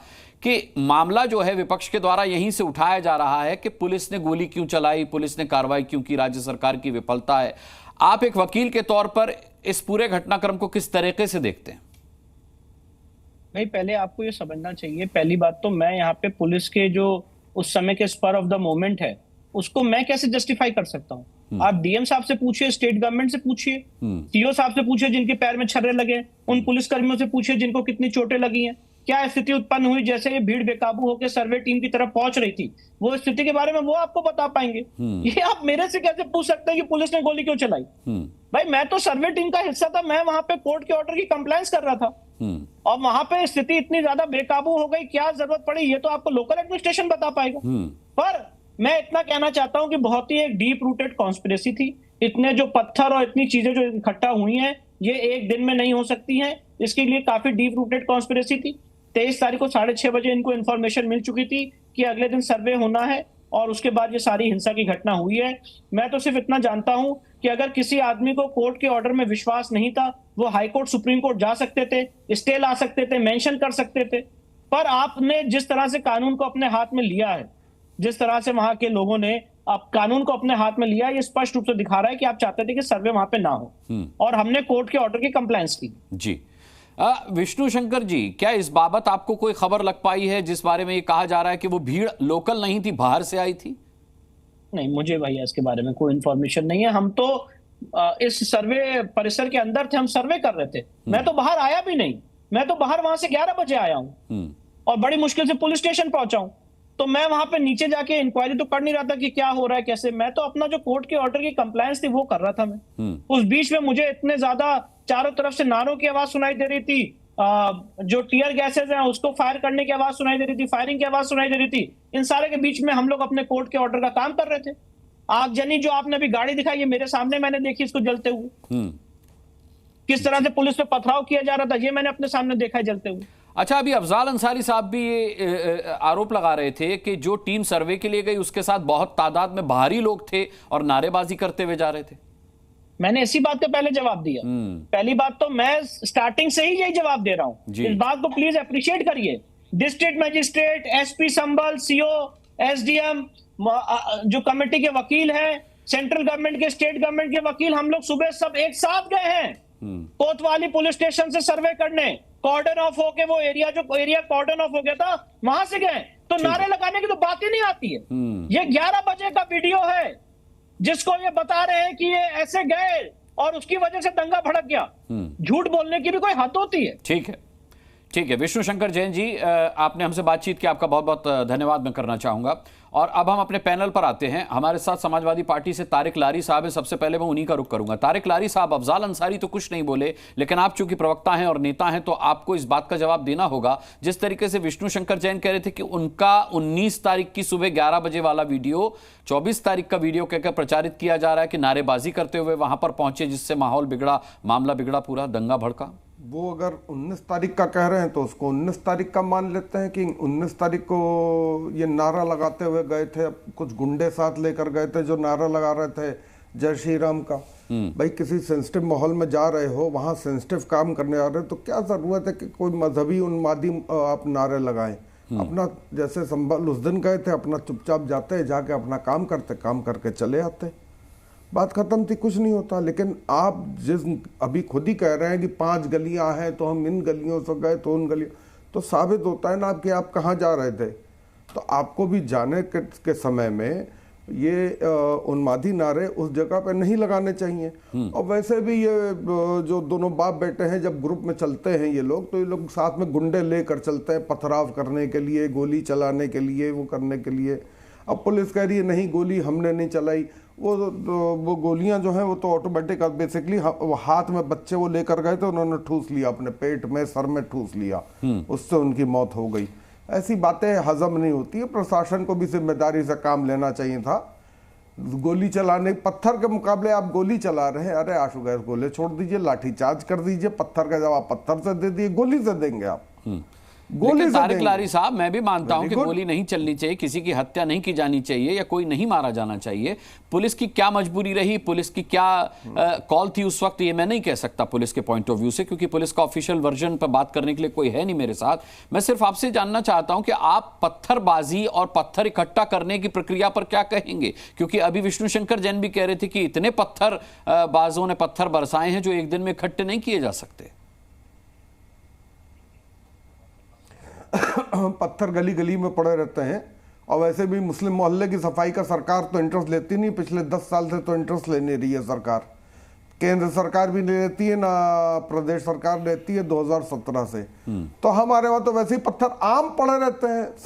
कि मामला जो है विपक्ष के द्वारा यहीं से उठाया जा रहा है कि पुलिस ने गोली क्यों चलाई, पुलिस ने कार्रवाई क्यों की, राज्य सरकार की विफलता है। आप एक वकील के तौर पर इस पूरे घटनाक्रम को किस तरीके से देखते हैं? भाई पहले आपको ये समझना चाहिए, पहली बात तो मैं यहाँ पे पुलिस के जो उस समय के स्पर ऑफ द मोमेंट है उसको मैं कैसे जस्टिफाई कर सकता हूँ। आप डीएम साहब से पूछिए, स्टेट गवर्नमेंट से पूछिए, सीओ साहब से पूछिए जिनके पैर में छर्रे लगे, उन पुलिसकर्मियों से पूछिए जिनको कितनी चोटें लगी हैं। क्या स्थिति उत्पन्न हुई जैसे ये भीड़ बेकाबू होकर सर्वे टीम की तरफ पहुंच रही थी, वो स्थिति के बारे में वो आपको बता पाएंगे। ये आप मेरे से कैसे पूछ सकते हैं कि पुलिस ने गोली क्यों चलाई? भाई मैं तो सर्वे टीम का हिस्सा था, मैं वहां पे कोर्ट के ऑर्डर की कंप्लायंस कर रहा था और वहां पे स्थिति इतनी ज्यादा बेकाबू हो गई, क्या जरूरत पड़ी ये तो आपको लोकल एडमिनिस्ट्रेशन बता पाएगा। पर मैं इतना कहना चाहता हूं कि बहुत ही एक डीप रूटेड कॉन्स्पिरेसी थी। इतने जो पत्थर और इतनी चीजें जो इकट्ठा हुई हैं ये एक दिन में नहीं हो सकती हैं, इसके लिए काफी डीप रूटेड कॉन्स्पिरेसी थी। 23 तारीख को 6:30 बजे इनको इन्फॉर्मेशन मिल चुकी थी कि अगले दिन सर्वे होना है और उसके बाद ये सारी हिंसा की घटना हुई है। मैं तो सिर्फ इतना जानता हूं कि अगर किसी आदमी को कोर्ट के ऑर्डर में विश्वास नहीं था वो हाई कोर्ट सुप्रीम कोर्ट जा सकते थे, स्टे ला सकते थे, मेंशन कर सकते थे। पर आपने जिस तरह से कानून को अपने हाथ में लिया है, जिस तरह से वहां के लोगों ने आप कानून को अपने हाथ में लिया, ये स्पष्ट रूप से दिखा रहा है कि आप चाहते थे कि सर्वे वहां पे ना हो और हमने कोर्ट के ऑर्डर की कंप्लायंस की। जी विष्णु शंकर जी, क्या इस बाबत आपको कोई खबर लग पाई है जिस बारे में ये कहा जा रहा है कि वो भीड़ लोकल नहीं थी, बाहर से आई थी? नहीं, मुझे भैया इसके बारे में कोई इंफॉर्मेशन नहीं है। हम तो इस सर्वे परिसर के अंदर थे, हम सर्वे कर रहे थे। मैं तो बाहर आया भी नहीं, मैं तो बाहर वहां से 11 बजे आया हूं और बड़ी मुश्किल से पुलिस स्टेशन पहुंचा हूं। तो मैं वहां पे नीचे जाके इंक्वायरी तो कर नहीं रहा था कि क्या हो रहा है कैसे, मैं तो अपना जो कोर्ट के ऑर्डर की कंप्लायंस थी वो कर रहा था मैं। उस बीच में मुझे इतने ज्यादा चारों तरफ से नारों की आवाज सुनाई दे रही थी, जो टीयर गैसेज हैं उसको फायर करने की आवाज सुनाई दे रही थी, फायरिंग की आवाज सुनाई दे रही थी। इन सारे के बीच में हम लोग अपने कोर्ट के ऑर्डर का काम कर रहे थे। आगजनी जो आपने अभी गाड़ी दिखाई है मेरे सामने मैंने देखी इसको जलते हुए, किस तरह से पुलिस पे पथराव किया जा रहा था ये मैंने अपने सामने देखा है जलते हुए। अच्छा, अभी अफजाल अंसारी साहब भी ये आरोप लगा रहे थे कि जो टीम सर्वे के लिए गई उसके साथ बहुत तादाद में बाहरी लोग थे और नारेबाजी करते हुए जा रहे थे। मैंने इसी बात का पहले जवाब दिया। पहली बात तो मैं स्टार्टिंग से ही यही जवाब दे रहा हूं, इस बात को प्लीज अप्रिशिएट करिए। डिस्ट्रिक्ट मजिस्ट्रेट, एसपी संभल, सीओ, एसडीएम, जो कमेटी के वकील हैं, सेंट्रल गवर्नमेंट के, स्टेट गवर्नमेंट के वकील, हम लोग सुबह सब एक साथ गए हैं कोतवाली पुलिस स्टेशन से सर्वे करने। कॉर्डन ऑफ होके वो एरिया जो एरिया कॉर्डन ऑफ हो गया था वहां से गए, तो नारे लगाने की तो बात ही नहीं आती है। ये 11 बजे का वीडियो है जिसको ये बता रहे हैं कि ये ऐसे गए और उसकी वजह से दंगा भड़क गया। झूठ बोलने की भी कोई हद होती है। ठीक है, ठीक है। विष्णु शंकर जैन जी, आपने हमसे बातचीत की, आपका बहुत बहुत धन्यवाद मैं करना चाहूंगा। और अब हम अपने पैनल पर आते हैं। हमारे साथ समाजवादी पार्टी से तारिक लारी साहब हैं। सबसे पहले मैं उन्हीं का रुख करूंगा। तारिक लारी साहब, अफजाल अंसारी तो कुछ नहीं बोले, लेकिन आप चूंकि प्रवक्ता हैं और नेता हैं तो आपको इस बात का जवाब देना होगा। जिस तरीके से विष्णु शंकर जैन कह रहे थे कि उनका 19 तारीख की सुबह 11 बजे वाला वीडियो 24 तारीख का वीडियो कहकर प्रचारित किया जा रहा है कि नारेबाजी करते हुए वहां पर पहुंचे, जिससे माहौल बिगड़ा, मामला बिगड़ा, पूरा दंगा भड़का। वो अगर 19 तारीख का कह रहे हैं तो उसको 19 तारीख का मान लेते हैं कि 19 तारीख को ये नारा लगाते हुए गए थे। कुछ गुंडे साथ लेकर गए थे जो नारा लगा रहे थे जय श्री राम का। भाई किसी सेंसिटिव माहौल में जा रहे हो, वहाँ सेंसिटिव काम करने आ रहे हो, तो क्या जरूरत है कि कोई मजहबी उन्मादी आप नारे लगाएं। अपना जैसे संभल उस दिन गए थे, अपना चुपचाप जाते, जाके अपना काम करते, काम करके चले आते, बात खत्म थी, कुछ नहीं होता। लेकिन आप जिस अभी खुद ही कह रहे हैं कि 5 गलियां हैं तो हम इन गलियों से गए तो उन गलियों, तो साबित होता है ना कि आप कहाँ जा रहे थे। तो आपको भी जाने के समय में ये उन्मादी नारे उस जगह पे नहीं लगाने चाहिए। और वैसे भी ये जो दोनों बाप बेटे हैं जब ग्रुप में चलते हैं ये लोग, तो ये लोग साथ में गुंडे लेकर चलते हैं पथराव करने के लिए, गोली चलाने के लिए, वो करने के लिए। अब पुलिस कह रही है नहीं गोली हमने नहीं चलाई। वो गोलियां जो हैं वो तो ऑटोमेटिक बेसिकली हाथ में बच्चे वो लेकर गए थे, उन्होंने ठूस लिया, अपने पेट में, सर में ठूस लिया, उससे उनकी मौत हो गई। ऐसी बातें हजम नहीं होती है। प्रशासन को भी जिम्मेदारी से काम लेना चाहिए था। गोली चलाने, पत्थर के मुकाबले आप गोली चला रहे हैं, अरे आशु गैस गोले छोड़ दीजिए, लाठी चार्ज कर दीजिए, पत्थर का जवाब पत्थर से दे दिए, गोली से देंगे आप। गोली से तारिक देंगे। लारी साहब, मैं भी मानता हूं कि good। गोली नहीं चलनी चाहिए, किसी की हत्या नहीं की जानी चाहिए या कोई नहीं मारा जाना चाहिए। पुलिस की क्या मजबूरी रही, पुलिस की क्या कॉल थी उस वक्त, ये मैं नहीं कह सकता पुलिस के पॉइंट ऑफ व्यू से, क्योंकि पुलिस का ऑफिशियल वर्जन पर बात करने के लिए कोई है नहीं मेरे साथ। मैं सिर्फ आपसे जानना चाहता हूं कि आप पत्थरबाजी और पत्थर इकट्ठा करने की प्रक्रिया पर क्या कहेंगे, क्योंकि अभी विष्णु शंकर जैन भी कह रहे थे कि इतने पत्थर बाजों ने पत्थर बरसाए हैं जो एक दिन में इकट्ठे नहीं किए जा सकते। पत्थर गली गली में पड़े रहते हैं, और वैसे भी मुस्लिम मोहल्ले की सफाई का सरकार तो इंटरेस्ट लेती नहीं, पिछले 10 साल से तो इंटरेस्ट ले नहीं रही है सरकार। केंद्र सरकार भी नहीं लेती है, ना प्रदेश सरकार लेती है 2017 से। तो हमारे वहाँ तो वैसे ही पत्थर आम पड़े रहते हैं।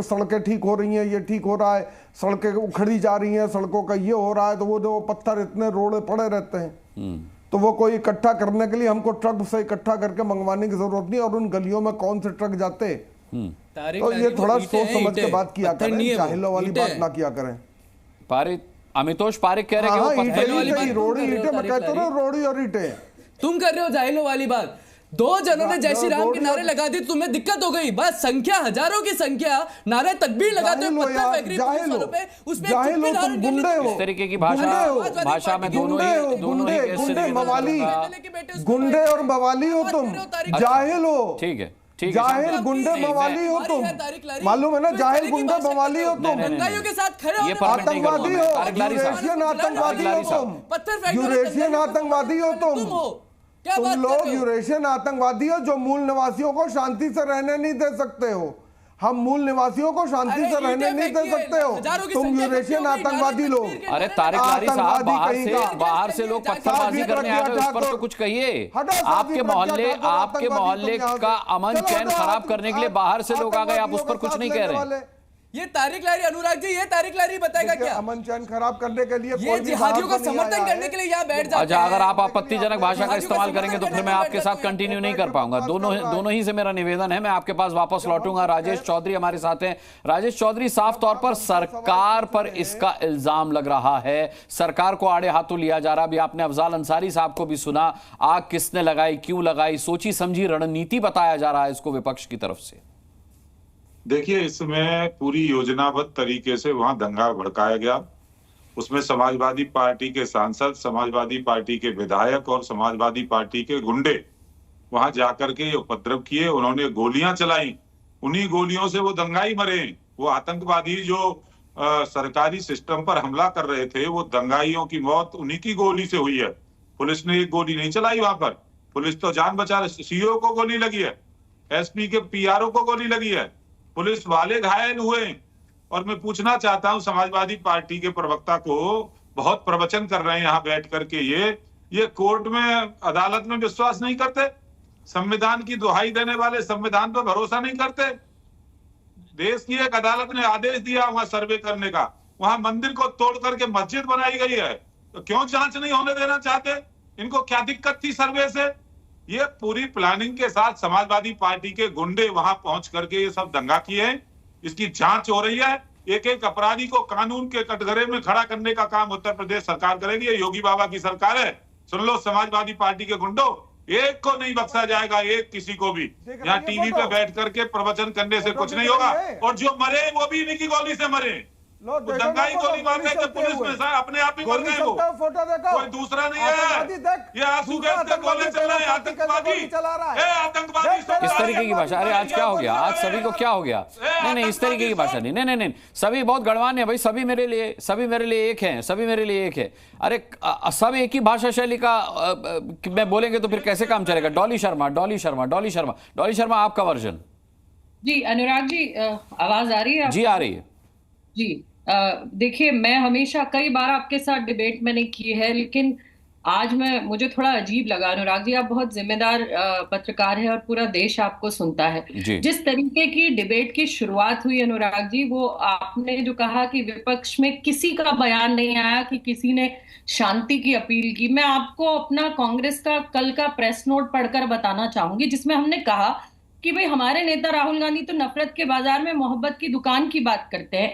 सड़कें ठीक हो रही हैं, ये ठीक हो रहा है, सड़कें उखड़ी जा रही हैं, सड़कों का ये हो रहा है, तो वो पत्थर इतने रोड़े पड़े रहते हैं। तो वो कोई इकट्ठा करने के लिए हमको ट्रक से इकट्ठा करके मंगवाने की जरूरत नहीं, और उन गलियों में कौन से ट्रक जाते। तो ये थोड़ा सोच समझ के बात किया करें, जाहिलों वाली बात ना किया करें। पारिक, अमितोष पारिक कह रहे हैं कि वो पत्थर रोड़ी ईंटें, मैं कहता हूं रोड़ी और ईंटें। तुम कर रहे हो जाहिलों वाली बात। 2 जनों ने जय श्री राम के नारे लगा दिए, तुम्हें दिक्कत हो गई, बस संख्या हजारों की संख्या, नारे तकबीर लगाते हो, पत्थर फेंक रही पुलिस पे, उसमें जाहिलो तुम गुंडे हो, इस तरीके की भाषा में दोनों ही मवाली, गुंडे और मवाली हो तुम, जाहिल हो। ठीक है, जाहिल गुंडे मवाली हो तुम, मालूम है ना, जाहिल गुंडे मवाली हो तुम, दंगाइयों के साथ खड़े हो, आतंकवादी हो, यूरेशियन आतंकवादी हो तुम, यूरेशियन आतंकवादी हो तुम लोग यूरेशियन आतंकवादी हो जो मूल निवासियों को शांति से रहने नहीं दे सकते हो। हम मूल निवासियों को शांति से रहने नहीं दे सकते हो, तुम यूरेशियन आतंकवादी लोग। अरे तारिक लारी साहब, बाहर से लोग पत्थरबाजी करने आ रहे हैं, उस पर तो कुछ कहिए। आपके मोहल्ले का अमन चैन खराब करने के लिए बाहर से लोग आ गए, आप उस पर कुछ नहीं कह रहे। ये तारिक लारी, अनुराग जी, ये तारिक लारी बताएगा क्या? अमन चैन खराब करने के लिए, ये जिहादियों का समर्थन करने के लिए यहाँ बैठ जाते हैं। अच्छा, अगर आप आपत्तिजनक भाषा का इस्तेमाल करेंगे तो फिर मैं आपके साथ कंटिन्यू नहीं कर पाऊंगा। दोनों ही से मेरा निवेदन है, मैं आपके पास वापस लौटूंगा। राजेश चौधरी हमारे साथ हैं। राजेश चौधरी, साफ तौर पर सरकार पर इसका इल्जाम लग रहा है, सरकार को आड़े हाथों लिया जा रहा। अभी आपने अफजाल अंसारी साहब को भी सुना, आग किसने लगाई, क्यों लगाई, सोची समझी रणनीति बताया जा रहा है इसको विपक्ष की तरफ से। देखिए, इसमें पूरी योजनाबद्ध तरीके से वहां दंगा भड़काया गया। उसमें समाजवादी पार्टी के सांसद, समाजवादी पार्टी के विधायक और समाजवादी पार्टी के गुंडे वहां जाकर के उपद्रव किए, उन्होंने गोलियां चलाई, उन्हीं गोलियों से वो दंगाई मरे। वो आतंकवादी जो सरकारी सिस्टम पर हमला कर रहे थे, वो दंगाइयों की मौत उन्हीं की गोली से हुई है। पुलिस ने एक गोली नहीं चलाई वहां पर, पुलिस तो जान बचा रही। सीओ को गोली लगी है, एसपी के पीआरओ को गोली लगी है, पुलिस वाले घायल हुए। और मैं पूछना चाहता हूं समाजवादी पार्टी के प्रवक्ता को, बहुत प्रवचन कर रहे हैं यहाँ बैठ करके, ये कोर्ट में, अदालत में विश्वास नहीं करते, संविधान की दुहाई देने वाले संविधान पर भरोसा नहीं करते। देश की एक अदालत ने आदेश दिया वहां सर्वे करने का, वहां मंदिर को तोड़ करके मस्जिद बनाई गई है, तो क्यों जांच नहीं होने देना चाहते? इनको क्या दिक्कत थी सर्वे से? ये पूरी प्लानिंग के साथ समाजवादी पार्टी के गुंडे वहां पहुंच करके ये सब दंगा किए हैं। इसकी जांच हो रही है। एक एक अपराधी को कानून के कटघरे में खड़ा करने का काम उत्तर प्रदेश सरकार करेगी। ये योगी बाबा की सरकार है। सुन लो समाजवादी पार्टी के गुंडों, एक को नहीं बख्शा जाएगा, एक किसी को भी। यहाँ टीवी पे बैठ करके प्रवचन करने से कुछ नहीं होगा। और जो मरे वो भी इन्हीं की गोली से मरे। दंगाई गोली मार गए थे पुलिस में, सर अपने आप ही मर गए वो, कोई दूसरा नहीं है। ये आंसू गैस के गोले चल रहे हैं, आतंकवादी, आतंकवादी। किस तरीके की भाषा? अरे आज क्या हो गया? आज सभी को क्या हो गया? नहीं, इस तरीके की भाषा नहीं। नहीं, सभी बहुत गणमान्य है भाई, सभी मेरे लिए एक हैं, सभी मेरे लिए एक है। अरे सब एक ही भाषा शैली का मैं बोलेंगे तो फिर कैसे काम चलेगा? डॉली शर्मा आपका वर्जन। जी अनुराग जी, आवाज आ रही है? जी आ रही है जी। देखिए, मैं हमेशा कई बार आपके साथ डिबेट मैंने की है, लेकिन आज मुझे थोड़ा अजीब लगा। अनुराग जी, आप बहुत जिम्मेदार पत्रकार हैं और पूरा देश आपको सुनता है। जिस तरीके की डिबेट की शुरुआत हुई अनुराग जी, वो आपने जो कहा कि विपक्ष में किसी का बयान नहीं आया कि किसी ने शांति की अपील की। मैं आपको अपना कांग्रेस का कल का प्रेस नोट पढ़कर बताना चाहूंगी, जिसमें हमने कहा कि भाई हमारे नेता राहुल गांधी तो नफरत के बाजार में मोहब्बत की दुकान की बात करते हैं।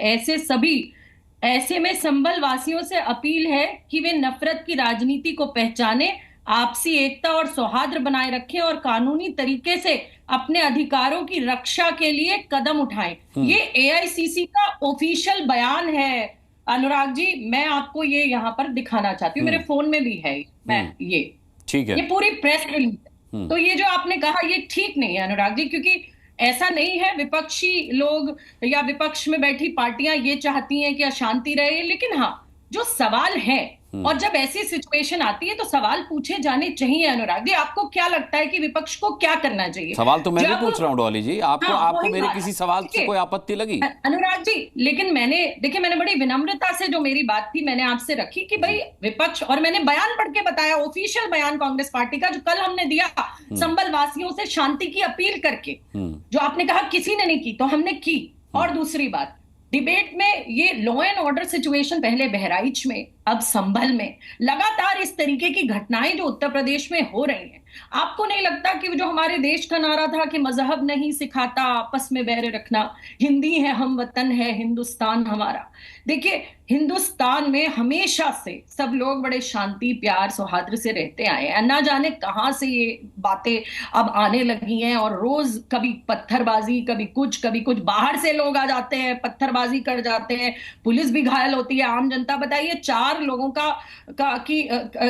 ऐसे में संभल वासियों से अपील है कि वे नफरत की राजनीति को पहचाने आपसी एकता और सौहार्द बनाए रखें और कानूनी तरीके से अपने अधिकारों की रक्षा के लिए कदम उठाएं। ये एआईसीसी का ऑफिशियल बयान है अनुराग जी, मैं आपको ये यहाँ पर दिखाना चाहती हूँ, मेरे फोन में भी है मैं ये, ठीक है, ये पूरी प्रेस रिलीज है। तो ये जो आपने कहा ये ठीक नहीं है अनुराग जी, क्योंकि ऐसा नहीं है, विपक्षी लोग या विपक्ष में बैठी पार्टियां ये चाहती हैं कि अशांति रहे, लेकिन हाँ जो सवाल है और जब ऐसी सिचुएशन आती है तो सवाल पूछे जाने चाहिए। अनुराग जी, आपको क्या लगता है कि विपक्ष को क्या करना चाहिए? सवाल तो मैं भी पूछ रहा हूँ डॉली जी, आपको मेरे किसी सवाल से कोई आपत्ति लगी? अनुराग जी, लेकिन मैंने बड़ी विनम्रता से जो मेरी बात थी मैंने आपसे रखी कि भाई विपक्ष, और मैंने बयान पढ़ के बताया, ऑफिशियल बयान कांग्रेस पार्टी का जो कल हमने दिया संबल वासियों से शांति की अपील करके, जो आपने कहा किसी ने नहीं की तो हमने की। और दूसरी बात, डिबेट में ये लॉ एंड ऑर्डर सिचुएशन, पहले बहराइच में अब संभल में, लगातार इस तरीके की घटनाएं जो उत्तर प्रदेश में हो रही हैं, आपको नहीं लगता कि जो हमारे देश का नारा था कि मजहब नहीं सिखाता आपस में बैर रखना, हिंदी है हम वतन है हिंदुस्तान हमारा। देखिए हिंदुस्तान में हमेशा से सब लोग बड़े शांति प्यार सौहार्द से रहते आए हैं, ना जाने कहां से ये बातें अब आने लगी हैं और रोज कभी पत्थरबाजी कभी कुछ बाहर से लोग आ जाते हैं, पत्थरबाजी कर जाते हैं, पुलिस भी घायल होती है, आम जनता। बताइए 4 लोगों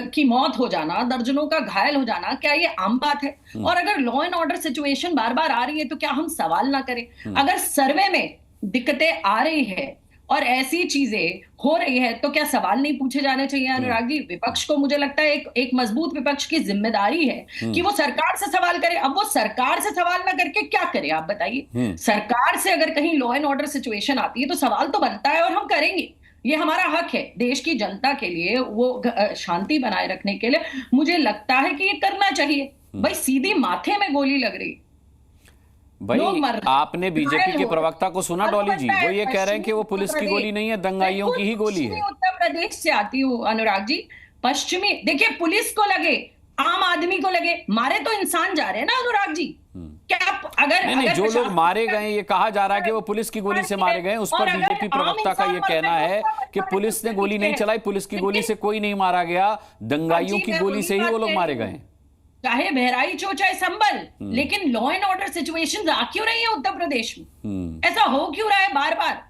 की मौत हो जाना, दर्जनों का घायल हो जाना, क्या ये आम बात है? और अगर लॉ एंड ऑर्डर सिचुएशन बार बार आ रही है तो क्या हम सवाल ना करें? अगर सर्वे में दिक्कतें आ रही है और ऐसी चीजें हो रही है तो क्या सवाल नहीं पूछे जाने चाहिए? अनुराग जी, विपक्ष को मुझे लगता है एक मजबूत विपक्ष की जिम्मेदारी है कि वो सरकार से सवाल करे। अब वो सरकार से सवाल ना करके क्या करे आप बताइए? सरकार से अगर कहीं लॉ एंड ऑर्डर सिचुएशन आती है तो सवाल तो बनता है और हम करेंगे, ये हमारा हक है देश की जनता के लिए, वो शांति बनाए रखने के लिए मुझे लगता है कि ये करना चाहिए। भाई सीधी माथे में गोली लग रही, भाई आपने बीजेपी के प्रवक्ता को सुना डॉली जी, वो ये कह रहे हैं कि वो पुलिस की गोली नहीं है, दंगाइयों की ही गोली है। उत्तर प्रदेश से आती हूँ अनुराग जी, पश्चिमी, देखिए पुलिस को लगे, आम आदमी को लगे, मारे तो इंसान जा रहे हैं ना अनुराग जी। क्या अगर नहीं, जो लोग मारे गए ये कहा जा रहा है कि वो पुलिस की गोली से मारे गए, उस पर बीजेपी प्रवक्ता का ये कहना है कि पुलिस ने गोली नहीं चलाई, पुलिस की गोली से कोई नहीं मारा गया, दंगाइयों की गोली से ही वो लोग मारे गए। चाहे बहराइच हो चाहे संभल, लेकिन लॉ एंड ऑर्डर सिचुएशन आ क्यों रही है उत्तर प्रदेश में? ऐसा हो क्यों रहा है बार बार?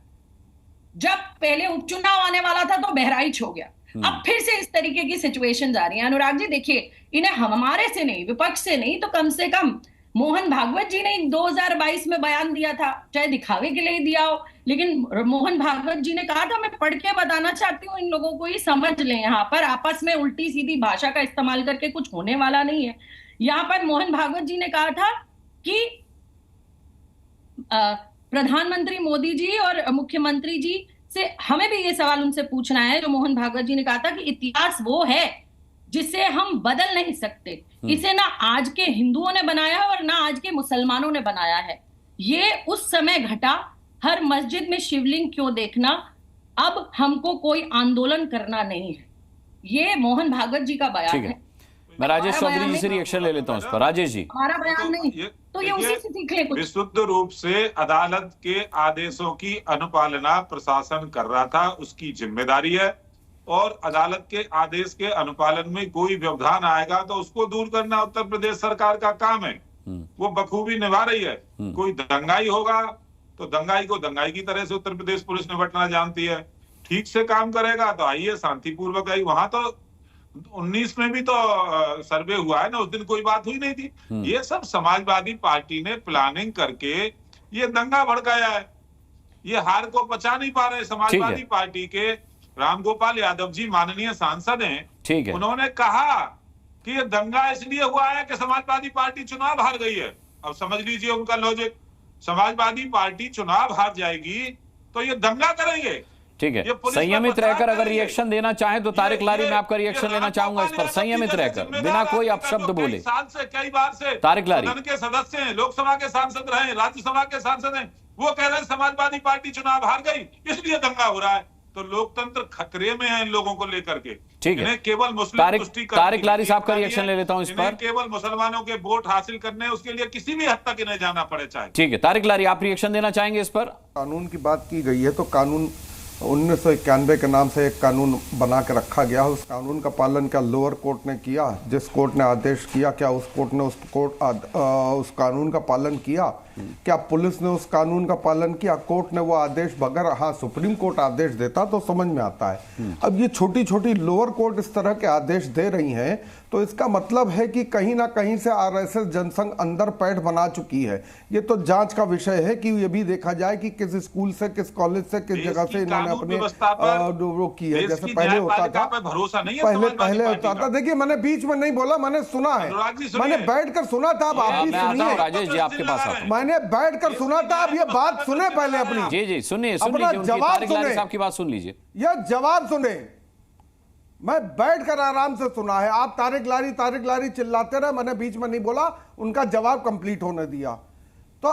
जब पहले उपचुनाव आने वाला था तो बहराइच हो गया, अब फिर से इस तरीके की सिचुएशन आ रही है। अनुराग जी देखिए, इन्हें हमारे से नहीं, विपक्ष से नहीं तो कम से कम मोहन भागवत जी ने 2022 में बयान दिया था, चाहे दिखावे के लिए दिया हो, लेकिन मोहन भागवत जी ने कहा था, मैं पढ़ के बताना चाहती हूँ इन लोगों को, ये समझ लें, यहाँ पर आपस में उल्टी सीधी भाषा का इस्तेमाल करके कुछ होने वाला नहीं है। यहाँ पर मोहन भागवत जी ने कहा था कि प्रधानमंत्री मोदी जी और मुख्यमंत्री जी से हमें भी ये सवाल उनसे पूछना है, जो मोहन भागवत जी ने कहा था कि इतिहास वो है जिसे हम बदल नहीं सकते, इसे ना आज के हिंदुओं ने बनाया है और ना आज के मुसलमानों ने बनाया है, ये उस समय घटा, हर मस्जिद में शिवलिंग क्यों देखना, अब हमको कोई आंदोलन करना नहीं है। ये मोहन भागवत जी का बयान है। मैं राजेश चौधरी जी से रिएक्शन ले लेता हूं इस पर। राजेश जी, हमारा बयान नहीं तो ये उसी से सीख ले कुछ। विशुद्ध रूप से अदालत के आदेशों की अनुपालना प्रशासन कर रहा था, उसकी जिम्मेदारी है, और अदालत के आदेश के अनुपालन में कोई व्यवधान आएगा तो उसको दूर करना उत्तर प्रदेश सरकार का काम है, वो बखूबी निभा रही है। कोई दंगाई होगा तो दंगाई को दंगाई की तरह से उत्तर प्रदेश पुलिस निपटना जानती है, ठीक से काम करेगा तो आइए शांतिपूर्वक आई। वहां तो 19 में भी तो सर्वे हुआ है ना, उस दिन कोई बात हुई नहीं थी। ये सब समाजवादी पार्टी ने प्लानिंग करके ये दंगा भड़काया है, ये हार को पचा नहीं पा रहे। समाजवादी पार्टी के रामगोपाल यादव जी माननीय सांसद हैं, ठीक है, उन्होंने कहा कि ये दंगा इसलिए हुआ है कि समाजवादी पार्टी चुनाव हार गई है। अब समझ लीजिए उनका लॉजिक, समाजवादी पार्टी चुनाव हार जाएगी तो ये दंगा करेंगे। ठीक है, संयमित रहकर अगर रिएक्शन देना चाहें तो तारिक लारी, मैं आपका रिएक्शन लेना चाहूंगा इस पर, संयमित रहकर बिना कोई अपशब्द बोले। साल से कई बार से तारिक लारी सदन के सदस्य हैं, लोकसभा के सांसद रहे, राज्यसभा के सांसद हैं, वो कह रहे हैं समाजवादी पार्टी चुनाव हार गई इसलिए दंगा हो रहा है। तो लोकतंत्र खतरे में है इन लोगों को लेकर के। ठीक है, केवल मुस्लिम तारिक लारी साहब का रिएक्शन ले लेता हूं इस पर। केवल मुसलमानों के वोट हासिल करने, उसके लिए किसी भी हद तक इन्हें जाना पड़े चाहे। ठीक है, तारिक लारी आप रिएक्शन देना चाहेंगे इस पर? कानून की बात की गई है तो कानून 1991 के नाम से एक कानून बना के रखा गया। उस कानून का पालन क्या लोअर कोर्ट ने किया? जिस कोर्ट ने आदेश किया क्या उस कोर्ट ने उस कानून का पालन किया? क्या पुलिस ने उस कानून का पालन किया? कोर्ट ने वो आदेश बगैर, हाँ सुप्रीम कोर्ट आदेश देता तो समझ में आता है। अब ये छोटी छोटी लोअर कोर्ट इस तरह के आदेश दे रही हैं तो इसका मतलब है कि कहीं ना कहीं से आरएसएस जनसंघ अंदर पैठ बना चुकी है। ये तो जांच का विषय है कि ये भी देखा जाए कि किस स्कूल से, किस कॉलेज से, किस जगह से इन्होंने अपने वो की है। जैसे पहले होता था, पहले होता था। देखिए मैंने बीच में नहीं बोला, मैंने सुना है, मैंने बैठकर सुना था। अब आप भी सुनिए, राजेश जी आपके पास आता हूं। मैंने बैठकर सुना था। अब ये बात सुने पहले अपनी। जी जी सुनिए, अपना जवाब सुने, साहब की बात सुन लीजिए। यह जवाब सुने। मैं बैठकर आराम से सुना है। आप तारिक लारी चिल्लाते रहे, मैंने बीच में नहीं बोला, उनका जवाब कंप्लीट होने दिया। तो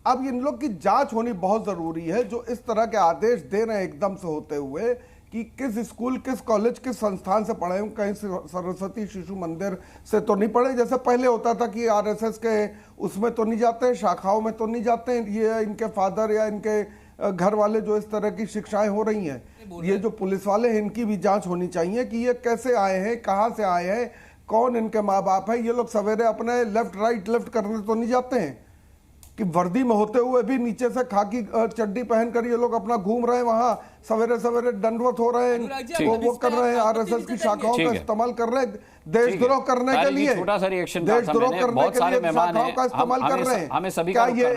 अब इन लोग की जांच होनी बहुत जरूरी है, जो इस तरह के आदेश दे रहे हैं एकदम से होते हुए कि किस स्कूल, किस कॉलेज, किस संस्थान से पढ़े हूं, कहीं सरस्वती शिशु मंदिर से तो नहीं पढ़े। जैसे पहले होता था कि आरएसएस के उसमें तो नहीं जाते, शाखाओं में तो नहीं जाते, ये इनके फादर या इनके घर वाले जो इस तरह की शिक्षाएं हो रही हैं। ये जो पुलिस वाले हैं इनकी भी जांच होनी चाहिए कि ये कैसे आए हैं, कहां से आए हैं, कौन इनके माँ बाप है। ये लोग सवेरे अपने लेफ्ट करने तो नहीं जाते हैं कि वर्दी में होते हुए भी नीचे से खाकी चड्डी पहनकर ये लोग अपना घूम रहे हैं, वहां सवेरे सवेरे दंडवत हो रहे हैं, वो कर रहे हैं, आरएसएस की शाखाओं का इस्तेमाल कर रहे हैं देशद्रोह करने के लिए, छोटा सा रिएक्शन देशद्रोह करने के लिए शाखाओं का इस्तेमाल कर रहे हैं। हमें सभी क्या ये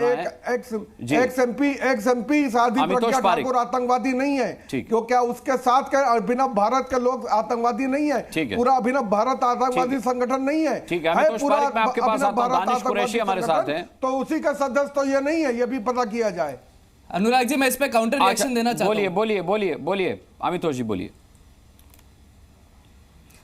एक्स एमपी साधी प्रज्ञा ठाकुर आतंकवादी नहीं है? क्यों क्या उसके साथ के अभिनव भारत के लोग आतंकवादी नहीं है? पूरा अभिनव भारत आतंकवादी संगठन नहीं है? पूरा अभिनव भारत आतंकवादी संगठन तो उसी का सदस्य तो ये नहीं है, ये भी पता किया जाए। अनुराग जी मैं इस पे काउंटर रिएक्शन देना चाहता हूं। बोलिए आमितोष जी बोलिए।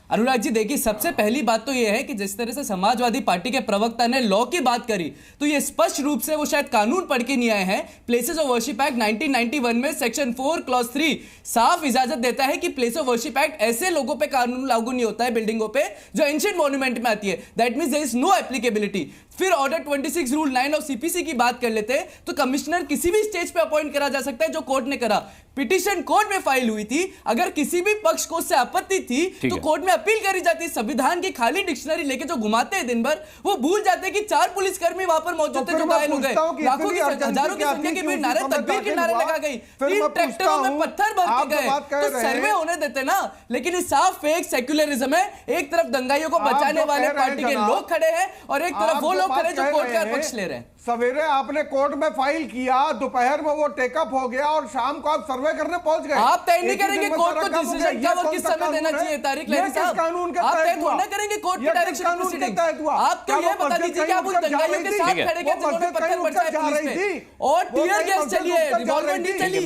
अनुराग जी देखिए, सबसे पहली बात तो यह है कि जिस तरह से समाजवादी पार्टी के प्रवक्ता ने लॉ की बात करी तो ये स्पष्ट रूप से वो शायद कानून पढ़ के नहीं आए हैं। प्लेसेस ऑफ वर्शिप एक्ट 1991 में सेक्शन 4 क्लॉज 3 साफ इजाजत देता है कि प्लेस ऑफ वर्शिप एक्ट ऐसे लोगों पे कानून लागू नहीं होता है, बिल्डिंगों पे जो एंशिएंट मॉन्यूमेंट में आती है। That means there is no applicability. फिर ऑर्डर 26 रूल 9 ऑफ सीपीसी की बात कर लेते हैं तो कमिश्नर किसी भी स्टेज पे अपॉइंट करा जा सकता है, जो कोर्ट ने करा। पिटीशन कोर्ट में फाइल हुई थी, अगर किसी भी पक्ष को उससे आपत्ति थी तो कोर्ट में अपील करी जाती। संविधान की खाली डिक्शनरी लेके जो घुमाते हैं दिन भर, वो भूल जाते हैं कि 4 पुलिसकर्मी वहां पर मौजूद थे जो घायल हो गए। लाखों की, हजारों की संख्या के बीच नारे तकबीर के नारे लगा गई, 3 ट्रैक्टरों में पत्थर भर के गए। तो सर्वे होने देते ना। लेकिन ये साफ फेक सेक्युलरिज्म है। एक तरफ दंगाइयों को बचाने वाले पार्टी के लोग खड़े हैं और एक तरफ वो लोग खड़े जो कोर्ट का पक्ष ले रहे हैं। सवेरे आपने कोर्ट में फाइल किया, दोपहर में वो टेकअप हो गया और शाम को आप सर्वे करने पहुंच गए। आप तय नहीं करेंगे कोर्ट को डिसीजन क्या और किस समय देना चाहिए। तारिक लहरी साहब, आप तय थोड़ा करेंगे कोर्ट के डायरेक्शन प्रोसीडिंग। आप तो ये बता दीजिए कि आप उन दंगाइयों के साथ खड़े गए जिन्होंने पत्थर बरसाए पुलिस पे और टीयर गैस चली है, रिवॉल्वर नहीं चली।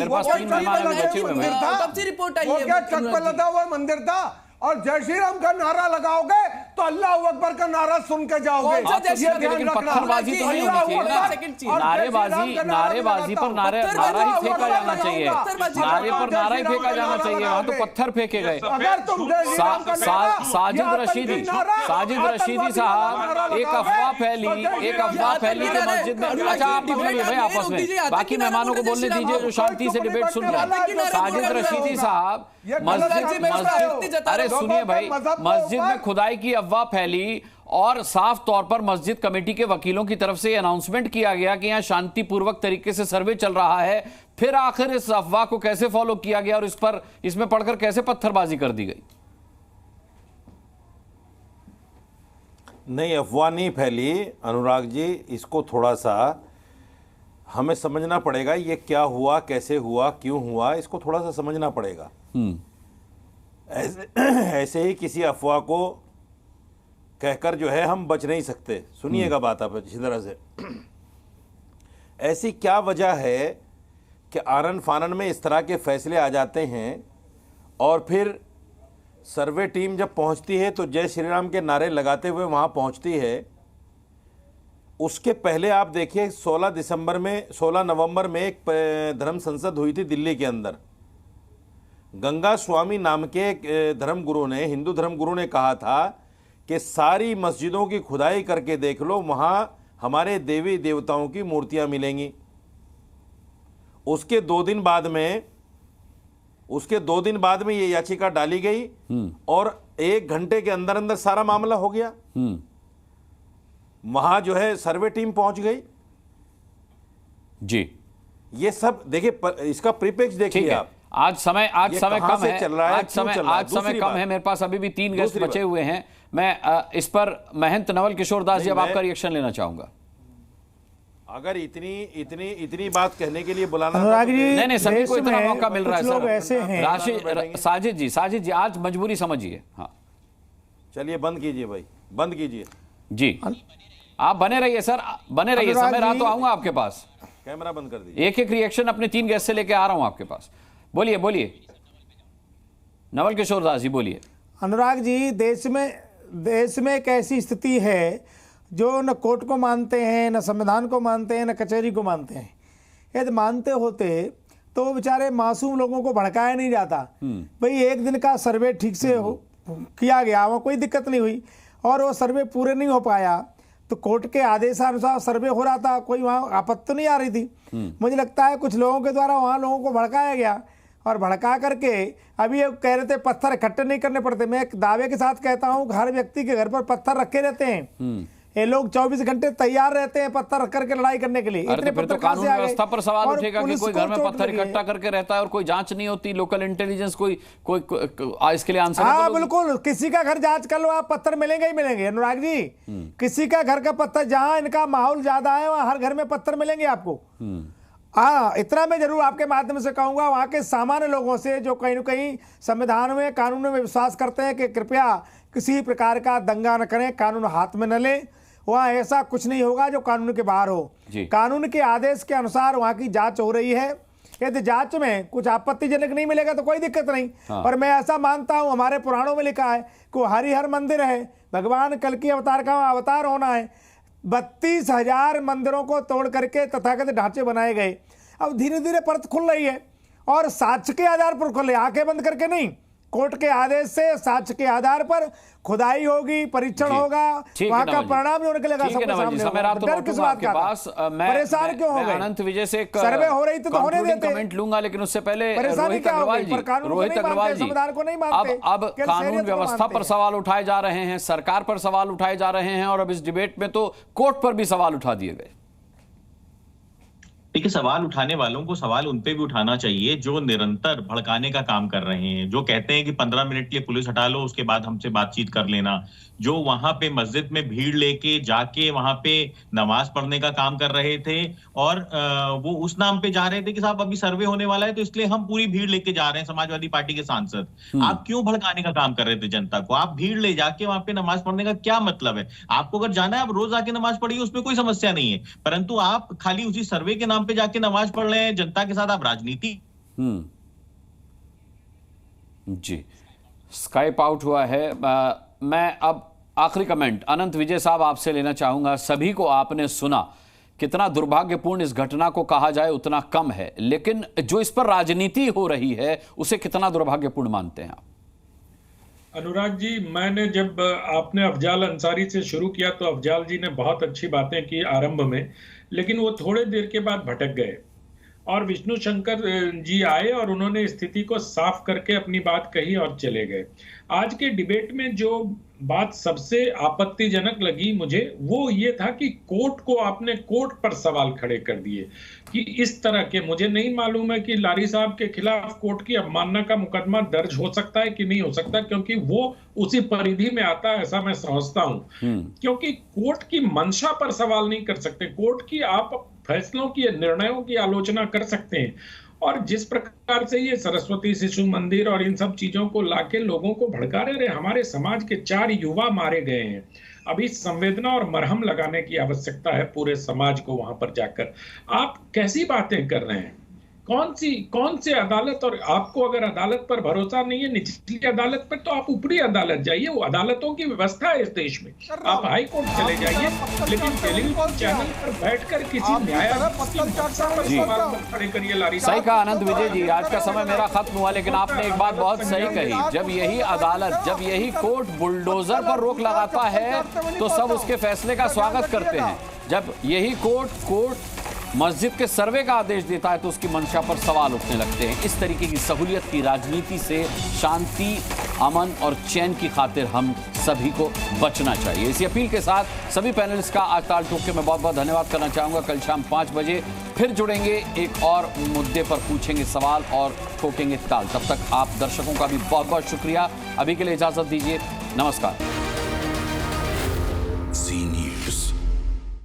तब से रिपोर्ट आई है। क्या छत पर लदा हुआ मंदिर था और जय श्री राम का नारा लगाओगे तो अल्लाह अकबर का नारा सुन के जाओगे। पत्थरबाजी तो नहीं होनी चाहिए। नारेबाजी पर नारा ही फेंका जाना चाहिए। नारे पर नारा ही फेंका जाना चाहिए। वहां तो पत्थर फेंके गए। साजिद रशीदी साहब एक अफवाह फैली कि मस्जिद में। अच्छा आप भी बोलिए भाई आपस में, बाकी मेहमानों को बोलने दीजिए जो शांति से डिबेट सुन रहे हैं। साजिद रशीदी साहब मस्जिद, अरे सुनिए भाई, मस्जिद में खुदाई की अफवाह फैली और साफ तौर पर मस्जिद कमेटी के वकीलों की तरफ से अनाउंसमेंट किया गया कि यहां शांतिपूर्वक तरीके से सर्वे चल रहा है। फिर आखिर इस अफवाह को कैसे फॉलो किया गया और इसमें पढ़कर कैसे पत्थरबाजी कर दी गई? नहीं, अफवाह नहीं फैली अनुराग जी। इसको थोड़ा सा हमें समझना पड़ेगा, ये क्या हुआ, कैसे हुआ, क्यों हुआ, इसको थोड़ा सा समझना पड़ेगा। ऐसे ही किसी अफवाह को कहकर जो है हम बच नहीं सकते। सुनिएगा बात आप इसी तरह से। ऐसी क्या वजह है कि आनन फानन में इस तरह के फैसले आ जाते हैं और फिर सर्वे टीम जब पहुंचती है तो जय श्री राम के नारे लगाते हुए वहां पहुंचती है। उसके पहले आप देखिए 16 नवंबर में एक धर्म संसद हुई थी दिल्ली के अंदर। गंगा स्वामी नाम के धर्मगुरु ने, हिंदू धर्मगुरु ने कहा था कि सारी मस्जिदों की खुदाई करके देख लो, वहां हमारे देवी देवताओं की मूर्तियां मिलेंगी। उसके 2 दिन बाद में उसके 2 दिन बाद में ये याचिका डाली गई और 1 घंटे के अंदर अंदर सारा मामला हो गया। वहां जो है सर्वे टीम पहुंच गई जी। ये सब देखिए, इसका प्रीपेक्स देखिए आप। आज समय कम है, चल रहा है, आज समय कम है, मेरे पास अभी भी 3 गेस्ट बचे हुए हैं। मैं इस पर महंत नवल किशोर दास जी, अब आपका रिएक्शन लेना चाहूंगा। अगर इतनी बात कहने के लिए बुलाना नहीं, सभी को इतना मौका मिल रहा है सर। ऐसे हैं साजिद जी, आज मजबूरी समझिए। हाँ चलिए बंद कीजिए भाई, बंद कीजिए जी। आप बने रहिए सर, बने रहिए, समय रहा तो आऊंगा आपके पास। कैमरा बंद कर दीजिए। एक रिएक्शन अपने 3 गेस्ट से लेके आ रहा हूं आपके पास। बोलिए नवल किशोर दास जी, बोलिए। अनुराग जी, देश में एक ऐसी स्थिति है जो न कोर्ट को मानते हैं, न संविधान को मानते हैं, न कचहरी को मानते हैं। यदि मानते होते तो बेचारे मासूम लोगों को भड़काया नहीं जाता। भाई 1 दिन का सर्वे ठीक से किया गया, वहाँ कोई दिक्कत नहीं हुई, और वो सर्वे पूरे नहीं हो पाया तो कोर्ट के आदेशानुसार सर्वे हो रहा था, कोई वहाँ आपत्ति नहीं आ रही थी। मुझे लगता है कुछ लोगों के द्वारा वहाँ लोगों को भड़काया गया, और भड़का करके अभी ये कह रहे थे पत्थर इकट्ठे नहीं करने पड़ते। मैं एक दावे के साथ कहता हूँ, हर व्यक्ति के घर पर पत्थर रखे रहते हैं। ये लोग 24 घंटे तैयार रहते हैं पत्थर रख करके लड़ाई करने के लिए। इतने फिर तो कानून व्यवस्था पर सवाल उठेगा कि कोई घर में पत्थर इकट्ठा करके रहता है और कोई जांच नहीं होती, लोकल इंटेलिजेंस कोई इसके लिए आंसर। हाँ बिल्कुल, किसी का घर जांच कर लो आप, पत्थर मिलेंगे ही मिलेंगे। अनुराग जी, किसी का घर का पत्थर, जहां इनका माहौल ज्यादा है वहां हर घर में पत्थर मिलेंगे आपको। हाँ, इतना मैं जरूर आपके माध्यम से कहूंगा, वहां के सामान्य लोगों से जो कहीं न कहीं संविधान में, कानून में विश्वास करते हैं कि कृपया किसी प्रकार का दंगा न करें, कानून हाथ में न लें। वहाँ ऐसा कुछ नहीं होगा जो कानून के बाहर हो। कानून के आदेश के अनुसार वहाँ की जांच हो रही है। यदि जांच में कुछ आपत्तिजनक नहीं मिलेगा तो कोई दिक्कत नहीं। और मैं ऐसा मानता हूँ, हमारे पुराणों में लिखा है कि हरिहर मंदिर है, भगवान कल की अवतार का अवतार होना है। 32,000 मंदिरों को तोड़ करके तथाकथित ढांचे बनाए गए। अब धीरे धीरे परत खुल रही है, और साक्ष्य के आधार पर खुल रही है, आंखें बंद करके नहीं। कोर्ट के आदेश से साक्ष्य के आधार पर खुदाई होगी, परीक्षण होगा, वहां का परिणाम जो निकलेगा सबके सामने होगा। डर किस बात का? परेशान क्यों हो गए? अनंत विजय से सर्वे हो रही तो होने देते, कमेंट लूंगा, लेकिन उससे पहले परेशानी क्या हो गई? रोहित अग्रवाल जी, संविधान को नहीं मानते, अब कानून व्यवस्था पर सवाल उठाए जा रहे हैं, सरकार पर सवाल उठाए जा रहे हैं, और अब इस डिबेट में तो कोर्ट पर भी सवाल उठा दिए गए। देखिए, सवाल उठाने वालों को सवाल उन पे भी उठाना चाहिए जो निरंतर भड़काने का काम कर रहे हैं, जो कहते हैं कि 15 मिनट के लिए पुलिस हटा लो, उसके बाद हमसे बातचीत कर लेना, जो वहां पे मस्जिद में भीड़ लेके जाके वहां पे नमाज पढ़ने का काम कर रहे थे, और वो उस नाम पे जा रहे थे कि साहब अभी सर्वे होने वाला है तो इसलिए हम पूरी भीड़ लेके जा रहे हैं। समाजवादी पार्टी के सांसद, आप क्यों भड़काने का काम कर रहे थे जनता को? आप भीड़ ले जाके वहां पे नमाज पढ़ने का क्या मतलब है? आपको अगर जाना है आप रोज आके नमाज पढ़िए, उसमें कोई समस्या नहीं है, परंतु आप खाली उसी सर्वे के नाम पे जाके नमाज पढ़ रहे हैं, जनता के साथ आप राजनीति। जी, स्काइप आउट हुआ है। मैं अब आखिरी कमेंट अनंत विजय साहब आपसे लेना चाहूंगा। सभी को आपने सुना, कितना दुर्भाग्यपूर्ण इस घटना को कहा जाए उतना कम है, लेकिन जो इस पर राजनीति हो रही है उसे कितना दुर्भाग्यपूर्ण मानते हैं आप? अनुराग जी, मैंने जब आपने अफजाल अंसारी से शुरू किया तो अफजाल जी ने बहुत अच्छी बातें की आरंभ में, लेकिन वो थोड़े देर के बाद भटक गए और विष्णु शंकर जी आए और उन्होंने स्थिति को साफ करके अपनी बात कही और चले गए। आज के डिबेट में जो बात सबसे आपत्तिजनक लगी मुझे वो ये था कि कोर्ट को आपने कोर्ट पर सवाल खड़े कर दिए कि इस तरह के, मुझे नहीं मालूम है कि लारी साहब के खिलाफ कोर्ट की अवमानना का मुकदमा दर्ज हो सकता है कि नहीं हो सकता, क्योंकि वो उसी परिधि में आता है ऐसा मैं समझता हूं। क्योंकि कोर्ट की मंशा पर सवाल नहीं कर सकते, कोर्ट की आप फैसलों की, निर्णयों की आलोचना कर सकते हैं। और जिस प्रकार से ये सरस्वती शिशु मंदिर और इन सब चीजों को लाके लोगों को भड़का रहे, हमारे समाज के 4 युवा मारे गए हैं। अभी संवेदना और मरहम लगाने की आवश्यकता है पूरे समाज को वहां पर जाकर। आप कैसी बातें कर रहे हैं? कौन से अदालत? और आपको अगर अदालत पर भरोसा नहीं है, निचली अदालत पर, तो आप ऊपरी अदालत जाइए। वो अदालतों की व्यवस्था है इस देश में। आप हाई कोर्ट चले जाइए, लेकिन टेलीविजन चैनल पर बैठकर किसी खड़े करिए। लारी सही कहा अनंत विजय जी, आज का समय मेरा खत्म हुआ, लेकिन आपने एक बात बहुत सही कही। जब यही अदालत, जब यही कोर्ट बुलडोजर पर रोक लगाता है तो सब उसके फैसले का स्वागत करते हैं। जब यही कोर्ट मस्जिद के सर्वे का आदेश देता है तो उसकी मंशा पर सवाल उठने लगते हैं। इस तरीके की सहूलियत की राजनीति से शांति, अमन और चैन की खातिर हम सभी को बचना चाहिए। इसी अपील के साथ सभी पैनलिस्ट का आज ताल ठोक के मैं बहुत बहुत धन्यवाद करना चाहूंगा। कल शाम 5 बजे फिर जुड़ेंगे, एक और मुद्दे पर पूछेंगे सवाल और ठोकेंगे ताल। तब तक आप दर्शकों का भी बहुत बहुत शुक्रिया। अभी के लिए इजाजत दीजिए, नमस्कार।